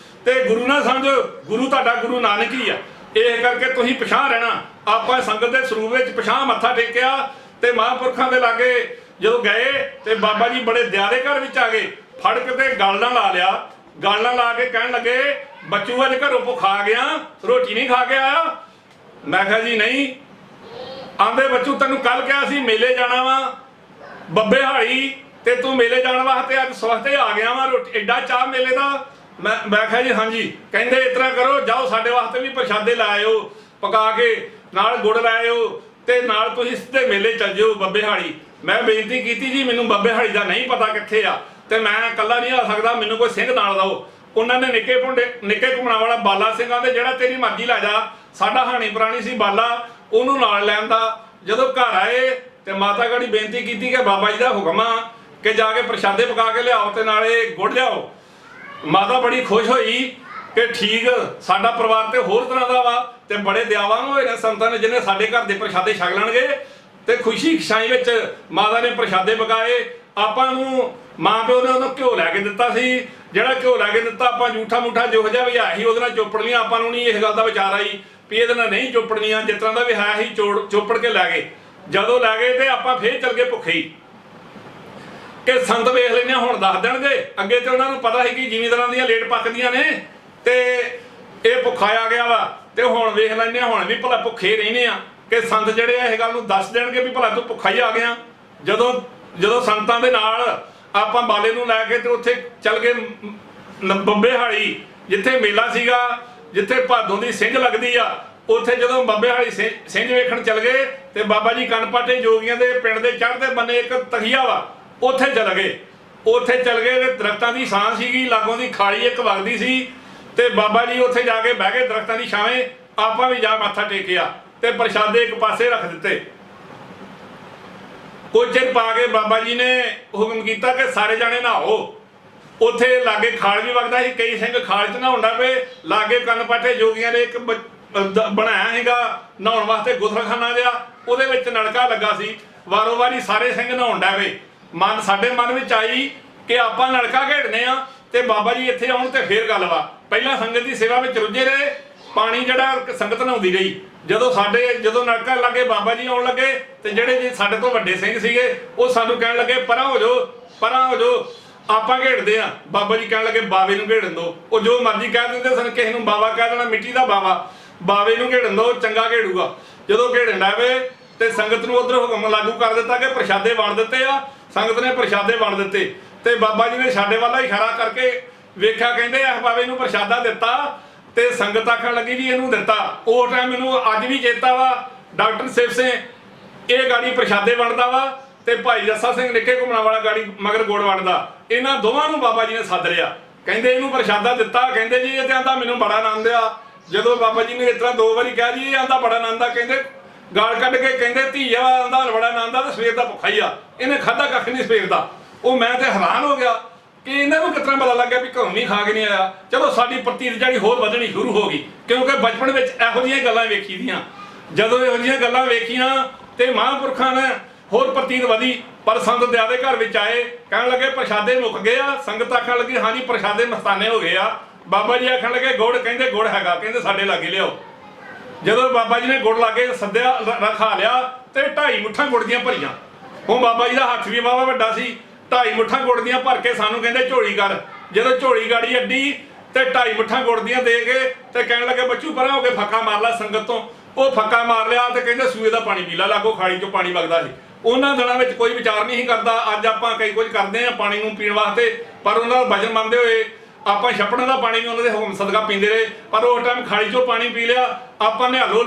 S3: ਤੇ ਗੁਰੂ ਨਾ ਸਮਝੋ, ਗੁਰੂ ਤੁਹਾਡਾ ਗੁਰੂ ਨਾਨਕ ਹੀ ਆ, ਇਹ ਕਰਕੇ ਤੁਸੀਂ ਪਿਛਾਂ ਰਹਿਣਾ। ਆਪਾਂ ਸੰਗਤ ਦੇ ਸਰੂਪ ਵਿੱਚ ਪਿਛਾਂ ਮੱਥਾ ਟੇਕਿਆ ਤੇ ਮਹਾਂਪੁਰਖਾਂ ਦੇ ਲਾਗੇ ਜਦੋਂ ਗਏ ਤੇ ਬਾਬਾ ਜੀ ਬੜੇ ਦਇਆ ਦੇ ਘਰ ਵਿੱਚ ਆ ਗਏ, ਫੜ ਕੇ ਤੇ ਗਲ ਨਾਲ ਲਾ ਲਿਆ, ਗਲ ਨਾਲ ਲਾ ਕੇ ਕਹਿਣ ਲੱਗੇ ਬੱਚੂ ਅੱਜ ਘਰੋਂ ਭੁੱਖਾ ਆ ਗਿਆ, ਰੋਟੀ ਨਹੀਂ ਖਾ ਕੇ ਆਇਆ? ਮੈਂ ਕਿਹਾ ਜੀ ਨਹੀਂ। ਆਂਦੇ ਬੱਚੂ ਤੈਨੂੰ ਕੱਲ ਕਿਹਾ ਸੀ ਮੇਲੇ ਜਾਣਾ ਵਾ ਬੱਬੇ ਹਾਲੀ ਤੇ ਤੂੰ ਮੇਲੇ ਜਾਣ ਵਾਸਤੇ ਅੱਜ ਸਵਖਤੇ ਆ ਗਿਆ ਵਾ, ਰੋਟੀ ਐਡਾ ਚਾਹ ਮੇਲੇ ਦਾ? ਮੈਂ ਕਿਹਾ ਜੀ ਹਾਂਜੀ। ਕਹਿੰਦੇ ਇਸ ਤਰ੍ਹਾਂ ਕਰੋ ਜਾਓ ਸਾਡੇ ਵਾਸਤੇ ਵੀ ਪ੍ਰਸ਼ਾਦੇ ਲਾਇਓ ਪਕਾ ਕੇ, ਨਾਲ ਗੁੜ ਲਾਇਓ ਤੇ ਨਾਲ ਤੁਸੀਂ ਸਿੱਧੇ ਮੇਲੇ ਚੱਲ ਜਿਓ ਬੱਬੇ ਹਾਲੀ। ਮੈਂ ਬੇਨਤੀ ਕੀਤੀ ਜੀ ਮੈਨੂੰ ਬੱਬੇ ਹਾਲੀ ਦਾ ਨਹੀਂ ਪਤਾ ਕਿੱਥੇ ਆ ਤੇ ਮੈਂ ਇਕੱਲਾ ਨਹੀਂ ਆ ਸਕਦਾ, ਮੈਨੂੰ ਕੋਈ ਸਿੰਘ ਨਾਲ ਦਿਓ। ਉਹਨਾਂ ਨੇ ਨਿੱਕੇ ਘੁੰਮਣਾ ਵਾਲਾ ਬਾਲਾ ਸਿੰਘਾਂ ਦੇ ਜਿਹੜਾ ਤੇਰੀ ਮਰਜ਼ੀ ਲੈ ਜਾ, ਸਾਡਾ ਹਾਣੀ ਪੁਰਾਣੀ ਸੀ ਬਾਲਾ, ਉਹਨੂੰ ਨਾਲ ਲੈਣ ਦਾ। ਜਦੋਂ ਘਰ ਆਏ ਤੇ ਮਾਤਾ ਗੜੀ ਬੇਨਤੀ ਕੀਤੀ ਕਿ ਬਾਬਾ ਜੀ ਦਾ ਹੁਕਮ ਆ ਕਿ ਜਾ ਕੇ ਪ੍ਰਸ਼ਾਦੇ ਪਕਾ ਕੇ ਲਿਆਓ ਤੇ ਨਾਲੇ ਗੁੜ ਲਿਆਓ। ਮਾਤਾ ਬੜੀ ਖੁਸ਼ ਹੋਈ ਕਿ ਠੀਕ ਸਾਡਾ ਪਰਿਵਾਰ ਤੇ ਹੋਰ ਤਰ੍ਹਾਂ ਦਾ ਵਾ ਤੇ ਬੜੇ ਦਿਆਵਾਨ ਹੋਏ ਨੇ ਸੰਤਾਂ ਨੇ ਜਿਹਨੇ ਸਾਡੇ ਘਰ ਦੇ ਪ੍ਰਸ਼ਾਦੇ ਛਕ ਲੈਣਗੇ। ਤੇ ਖੁਸ਼ੀ ਖੁਸ਼ਾਈ ਵਿੱਚ ਮਾਤਾ ਨੇ ਪ੍ਰਸ਼ਾਦੇ ਪਕਾਏ। ਆਪਾਂ ਨੂੰ ਮਾਂ ਪਿਓ ਨੇ ਉਹਨੂੰ ਘਿਓ ਲੈ ਕੇ ਦਿੱਤਾ ਸੀ, ਜਿਹੜਾ ਘਿਓ ਲੈ ਕੇ ਦਿੱਤਾ ਆਪਾਂ ਜੂਠਾ ਮੂਠਾ ਜਿਹੋ ਜਿਹਾ ਵੀ ਆਇਆ ਸੀ ਉਹਦੇ ਨਾਲ ਚੋਪੜ ਲਿਆ। ਆਪਾਂ ਨੂੰ ਨਹੀਂ ਇਸ ਗੱਲ ਦਾ ਵਿਚਾਰ ਆਈ ਵੀ ਇਹਦੇ ਨਾਲ ਨਹੀਂ ਚੋਪੜਨੀਆਂ, ਜਿਸ ਤਰ੍ਹਾਂ ਦਾ ਵੀ ਹੈ ਸੀ ਚੋਪੜ ਕੇ ਲੈ ਗਏ। ਜਦੋਂ ਲੈ ਗਏ ਤੇ ਆਪਾਂ ਫੇਰ ਚੱਲ ਗਏ ਭੁੱਖੇ ਹੀ ਕਿ ਸੰਤ ਵੇਖ ਲੈਂਦੇ ਹੁਣ ਦੱਸ ਦੇਣਗੇ। ਅੱਗੇ ਤੇ ਉਹਨਾਂ ਨੂੰ ਪਤਾ ਸੀ ਕਿ ਜ਼ਿਮੀਂਦਾਰਾਂ ਦੀਆਂ ਲੇਟ ਪੱਕਦੀਆਂ ਨੇ ਤੇ ਇਹ ਭੁੱਖਾ ਆ ਗਿਆ ਵਾ, ਤੇ ਹੁਣ ਵੇਖ ਲੈਂਦੇ ਹੁਣ ਵੀ ਭਲਾ ਭੁੱਖੇ ਰਹਿੰਦੇ ਆ ਕਿ ਸੰਤ ਜਿਹੜੇ ਆ ਇਹ ਗੱਲ ਨੂੰ ਦੱਸ ਦੇਣਗੇ ਵੀ ਭਲਾ ਤੂੰ ਭੁੱਖਾ ਹੀ ਆ ਗਿਆ। ਜਦੋਂ ਸੰਤਾਂ ਦੇ ਨਾਲ ਆਪਾਂ ਬਾਲੇ ਨੂੰ ਲੈ ਕੇ ਤੇ ਉੱਥੇ ਚੱਲ ਗਏ ਬੱਬੇ ਹਾਲੀ, ਜਿੱਥੇ ਮੇਲਾ ਸੀਗਾ, ਜਿੱਥੇ ਭਾਦੋਂ ਦੀ ਸਿੰਝ ਲੱਗਦੀ ਆ, ਉੱਥੇ ਜਦੋਂ ਬੱਬੇ ਹਾਲੀ ਸਿੰਝ ਵੇਖਣ ਚੱਲ ਗਏ ਤੇ ਬਾਬਾ ਜੀ ਕਨਪਾਟੇ ਜੋਗੀਆਂ ਦੇ ਪਿੰਡ ਦੇ ਚੜ੍ਹਦੇ ਬੰਨੇ ਇੱਕ ਤਖੀਆ ਵਾ, ਉੱਥੇ ਚੱਲ ਗਏ। ਉੱਥੇ ਚੱਲ ਗਏ ਤੇ ਦਰਖਤਾਂ ਦੀ ਛਾਂ ਸੀਗੀ, ਲਾਗੋਂ ਦੀ ਖਾਲੀ ਇੱਕ ਵਗਦੀ ਸੀ ਤੇ ਬਾਬਾ ਜੀ ਉੱਥੇ ਜਾ ਕੇ ਬਹਿ ਗਏ ਦਰਖਤਾਂ ਦੀ ਛਾਵੇਂ। ਆਪਾਂ ਵੀ ਜਾ ਮੱਥਾ ਟੇਕਿਆ ਤੇ ਪ੍ਰਸ਼ਾਦੇ ਇੱਕ ਪਾਸੇ ਰੱਖ ਦਿੱਤੇ। ਕੁਝ ਚਿਰ ਪਾ ਕੇ ਬਾਬਾ ਜੀ ਨੇ ਹੁਕਮ ਕੀਤਾ ਕਿ ਸਾਰੇ ਜਾਣੇ ਨਹਾਓ। ਉੱਥੇ ਲਾਗੇ ਖਾਲ ਵੀ ਵਗਦਾ ਸੀ, ਕਈ ਸਿੰਘ ਖਾਲ 'ਚ ਨਹਾਉਣ ਲੱਗ ਪਏ। ਲਾਗੇ ਕਨਪਾਟੇ ਜੋਗੀਆਂ ਨੇ ਇੱਕ ਬਣਾਇਆ ਸੀਗਾ ਨਹਾਉਣ ਵਾਸਤੇ ਗੁਸਲਖਾਨਾ ਜਿਹਾ, ਉਹਦੇ ਵਿੱਚ ਨਲਕਾ ਲੱਗਾ ਸੀ। ਵਾਰੋ ਵਾਰੀ ਸਾਰੇ ਸਿੰਘ ਨਹਾਉਣ ਲੱਗ ਪਏ। ਸਾਡੇ ਮਨ ਵਿੱਚ ਆਈ ਕਿ ਆਪਾਂ ਨਲਕਾ ਘੇੜਨੇ ਆ ਤੇ ਬਾਬਾ ਜੀ ਇੱਥੇ ਆਉਣ ਤੇ ਫੇਰ ਗੱਲ ਵਾ। ਪਹਿਲਾਂ ਸੰਗਤ ਦੀ ਸੇਵਾ ਵਿੱਚ ਰੁੱਝੇ ਰਹੇ, ਪਾਣੀ ਜਿਹੜਾ ਸੰਗਤ ਨਹਾਉਂਦੀ ਰਹੀ। ਜਦੋਂ ਨਲਕਾ ਲੱਗੇ ਬਾਬਾ ਜੀ ਆਉਣ ਲੱਗੇ ਤੇ ਜਿਹੜੇ ਜੀ ਸਾਡੇ ਤੋਂ ਵੱਡੇ ਸਿੰਘ ਸੀਗੇ ਉਹ ਸਾਨੂੰ ਕਹਿਣ ਲੱਗੇ ਪਰਾਂ ਹੋ ਜਾਓ ਆਪਾਂ ਘੇੜਦੇ ਆ। ਬਾਬਾ ਜੀ ਕਹਿਣ ਲੱਗੇ ਬਾਵੇ ਨੂੰ ਘੇੜਨ ਦੋ। ਉਹ ਜੋ ਮਰਜ਼ੀ ਕਹਿ ਦਿੰਦੇ ਸਨ, ਕਿਸੇ ਨੂੰ ਬਾਵਾ ਕਹਿ ਦੇਣਾ, ਮਿੱਟੀ ਦਾ ਬਾਵੇ ਨੂੰ ਘੇੜਨ ਦੋ, ਚੰਗਾ ਘੇੜੂਗਾ। ਜਦੋਂ ਘੇੜਨ ਡਾਵੇ ਤੇ ਸੰਗਤ ਨੂੰ ਉਧਰ ਹੁਕਮ ਲਾਗੂ ਕਰ ਦਿੱਤਾ ਕਿ ਪ੍ਰਸ਼ਾਦੇ ਵੰਡ ਦਿੱਤੇ ਆ। ਸੰਗਤ ਨੇ ਪ੍ਰਸ਼ਾਦੇ ਵੰਡ ਦਿੱਤੇ ਤੇ ਬਾਬਾ ਜੀ ਨੇ ਸਾਡੇ ਵੱਲ ਇਸ਼ਾਰਾ ਕਰਕੇ ਵੇਖਿਆ, ਕਹਿੰਦੇ ਇਸ ਬਾਵੇ ਨੂੰ ਪ੍ਰਸ਼ਾਦਾ ਦਿੱਤਾ ਤੇ ਸੰਗਤ ਆਖਣ ਲੱਗੀ ਜੀ ਇਹਨੂੰ ਦਿੱਤਾ। ਉਹ ਟਾਈਮ ਮੈਨੂੰ ਅੱਜ ਵੀ ਚੇਤਾ ਵਾ, ਡਾਕਟਰ ਸਿਵ ਸਿੰਘ ਇਹ ਗਾੜੀ ਪ੍ਰਸ਼ਾਦੇ ਵੰਡਦਾ ਵਾ ਤੇ ਭਾਈ ਜੱਸਾ ਸਿੰਘ ਨਿੱਕੇ ਘੁੰਮਣਾ ਵਾਲਾ ਗਾੜੀ ਮਗਰ ਗੁੜ ਵੰਡਦਾ। ਇਹਨਾਂ ਦੋਵਾਂ ਨੂੰ ਬਾਬਾ ਜੀ ਨੇ ਸੱਦ ਲਿਆ, ਕਹਿੰਦੇ ਇਹਨੂੰ ਪ੍ਰਸ਼ਾਦਾ ਦਿੱਤਾ। ਕਹਿੰਦੇ ਜੀ ਇਹ ਤੇ ਆਂਦਾ ਮੈਨੂੰ ਬੜਾ ਆਨੰਦ ਆ। ਜਦੋਂ ਬਾਬਾ ਜੀ ਨੇ ਇਸ ਤਰ੍ਹਾਂ 2 ਵਾਰੀ ਕਿਹਾ ਜੀ ਇਹ ਆਂਦਾ ਬੜਾ ਆਨੰਦ ਆ, ਕਹਿੰਦੇ ਗਾਲ ਕੱਢ ਕੇ ਕਹਿੰਦੇ ਧੀਆ ਆਂਦਾ ਬੜਾ ਆਨੰਦ ਆ ਤੇ ਸਵੇਰ ਦਾ ਭੁੱਖਾ ਹੀ ਆ, ਇਹਨੇ ਖਾਧਾ ਕੱਖ ਨਹੀਂ ਸਵੇਰ ਦਾ। ਉਹ ਮੈਂ ਤੇ ਹੈਰਾਨ ਹੋ ਗਿਆ ਕਿ ਇਹਨਾਂ ਨੂੰ ਕਿਤਨਾ ਪਤਾ ਲੱਗਿਆ ਵੀ ਘਰੋਂ ਨਹੀਂ ਖਾ ਕੇ ਨਹੀਂ ਆਇਆ। ਚਲੋ ਸਾਡੀ ਪ੍ਰਤੀਤ ਜਿਹੜੀ ਹੋਰ ਵਧਣੀ ਸ਼ੁਰੂ ਹੋ ਗਈ, ਕਿਉਂਕਿ ਬਚਪਨ ਵਿੱਚ ਇਹੋ ਜਿਹੀਆਂ ਗੱਲਾਂ ਵੇਖੀ ਦੀਆਂ। ਜਦੋਂ ਇਹੋ ਜਿਹੀਆਂ ਗੱਲਾਂ ਵੇਖੀਆਂ ਤੇ ਮਹਾਂਪੁਰਖਾਂ ਨੇ ਹੋਰ ਪ੍ਰਤੀਤ ਵਧੀ। ਪਰ ਸੰਤ ਦਇਆ ਦੇ ਘਰ ਵਿੱਚ ਆਏ, ਕਹਿਣ ਲੱਗੇ ਪ੍ਰਸ਼ਾਦੇ ਮੁੱਕ ਗਏ ਆ। ਸੰਗਤ ਆਖਣ ਲੱਗੀ ਹਾਂਜੀ ਪ੍ਰਸ਼ਾਦੇ ਮਸਤਾਨੇ ਹੋ ਗਏ ਆ। ਬਾਬਾ ਜੀ ਆਖਣ ਲੱਗੇ ਗੁੜ, ਕਹਿੰਦੇ ਗੁੜ ਹੈਗਾ, ਕਹਿੰਦੇ ਸਾਡੇ ਲਾਗੇ ਲਿਆਓ। ਜਦੋਂ ਬਾਬਾ ਜੀ ਨੇ ਗੁੜ ਲਾਗੇ ਸੱਦਿਆ ਰਖਾ ਲਿਆ ਤੇ 2.5 ਮੁੱਠਾਂ ਗੁੜ ਦੀਆਂ ਭਰੀਆਂ। ਹੁਣ ਬਾਬਾ ਜੀ ਦਾ ਹੱਥ ਵੀ ਵਾਵਾ ਵੱਡਾ ਸੀ, 2.5 ਮੁੱਠਾਂ ਗੁੜ ਦੀਆਂ ਭਰ ਕੇ ਸਾਨੂੰ ਕਹਿੰਦੇ ਝੋਲੀ ਕਰ। ਜਦੋਂ ਝੋਲੀ ਗਾੜੀ ਅੱਡੀ ਤੇ 2.5 ਮੁੱਠਾਂ ਗੁੜ ਦੀਆਂ ਦੇ ਕੇ ਤੇ ਕਹਿਣ ਲੱਗੇ ਬੱਚੂ ਪਰਾਂ ਹੋ ਕੇ ਫੱਕਾ ਮਾਰ ਲੈ ਸੰਗਤ ਤੋਂ। ਉਹ ਫੱਕਾ ਮਾਰ ਲਿਆ ਤੇ ਕਹਿੰਦੇ ਸੂਏ ਦਾ ਪਾਣੀ ਪੀ ਲੈ, ਲਾਗੋ ਖਾਲੀ ਚੋਂ ਪਾਣੀ ਵਗਦਾ ਸੀ। ਉਹਨਾਂ ਦਿਨਾਂ ਵਿੱਚ ਕੋਈ ਵਿਚਾਰ ਨਹੀਂ ਸੀ ਕਰਦਾ। ਅੱਜ ਆਪਾਂ ਕਈ ਕੁਝ ਕਰਦੇ ਆ ਪਾਣੀ ਨੂੰ ਪੀਣ ਵਾਸਤੇ, ਪਰ ਉਹਨਾਂ ਦਾ ਵਜਨ ਮੰਨਦੇ ਹੋਏ ਆਪਾਂ ਛੱਪੜਾਂ ਦਾ ਪਾਣੀ ਵੀ ਉਹਨਾਂ ਦੇ ਹੁਕਮ ਸਦਕਾ ਪੀਂਦੇ ਰਹੇ। ਪਰ ਉਸ ਟਾਈਮ ਖਾਲੀ ਚੋਂ ਪਾਣੀ ਪੀ ਲਿਆ, ਆਪਾਂ ਨਿਹਾਲੋ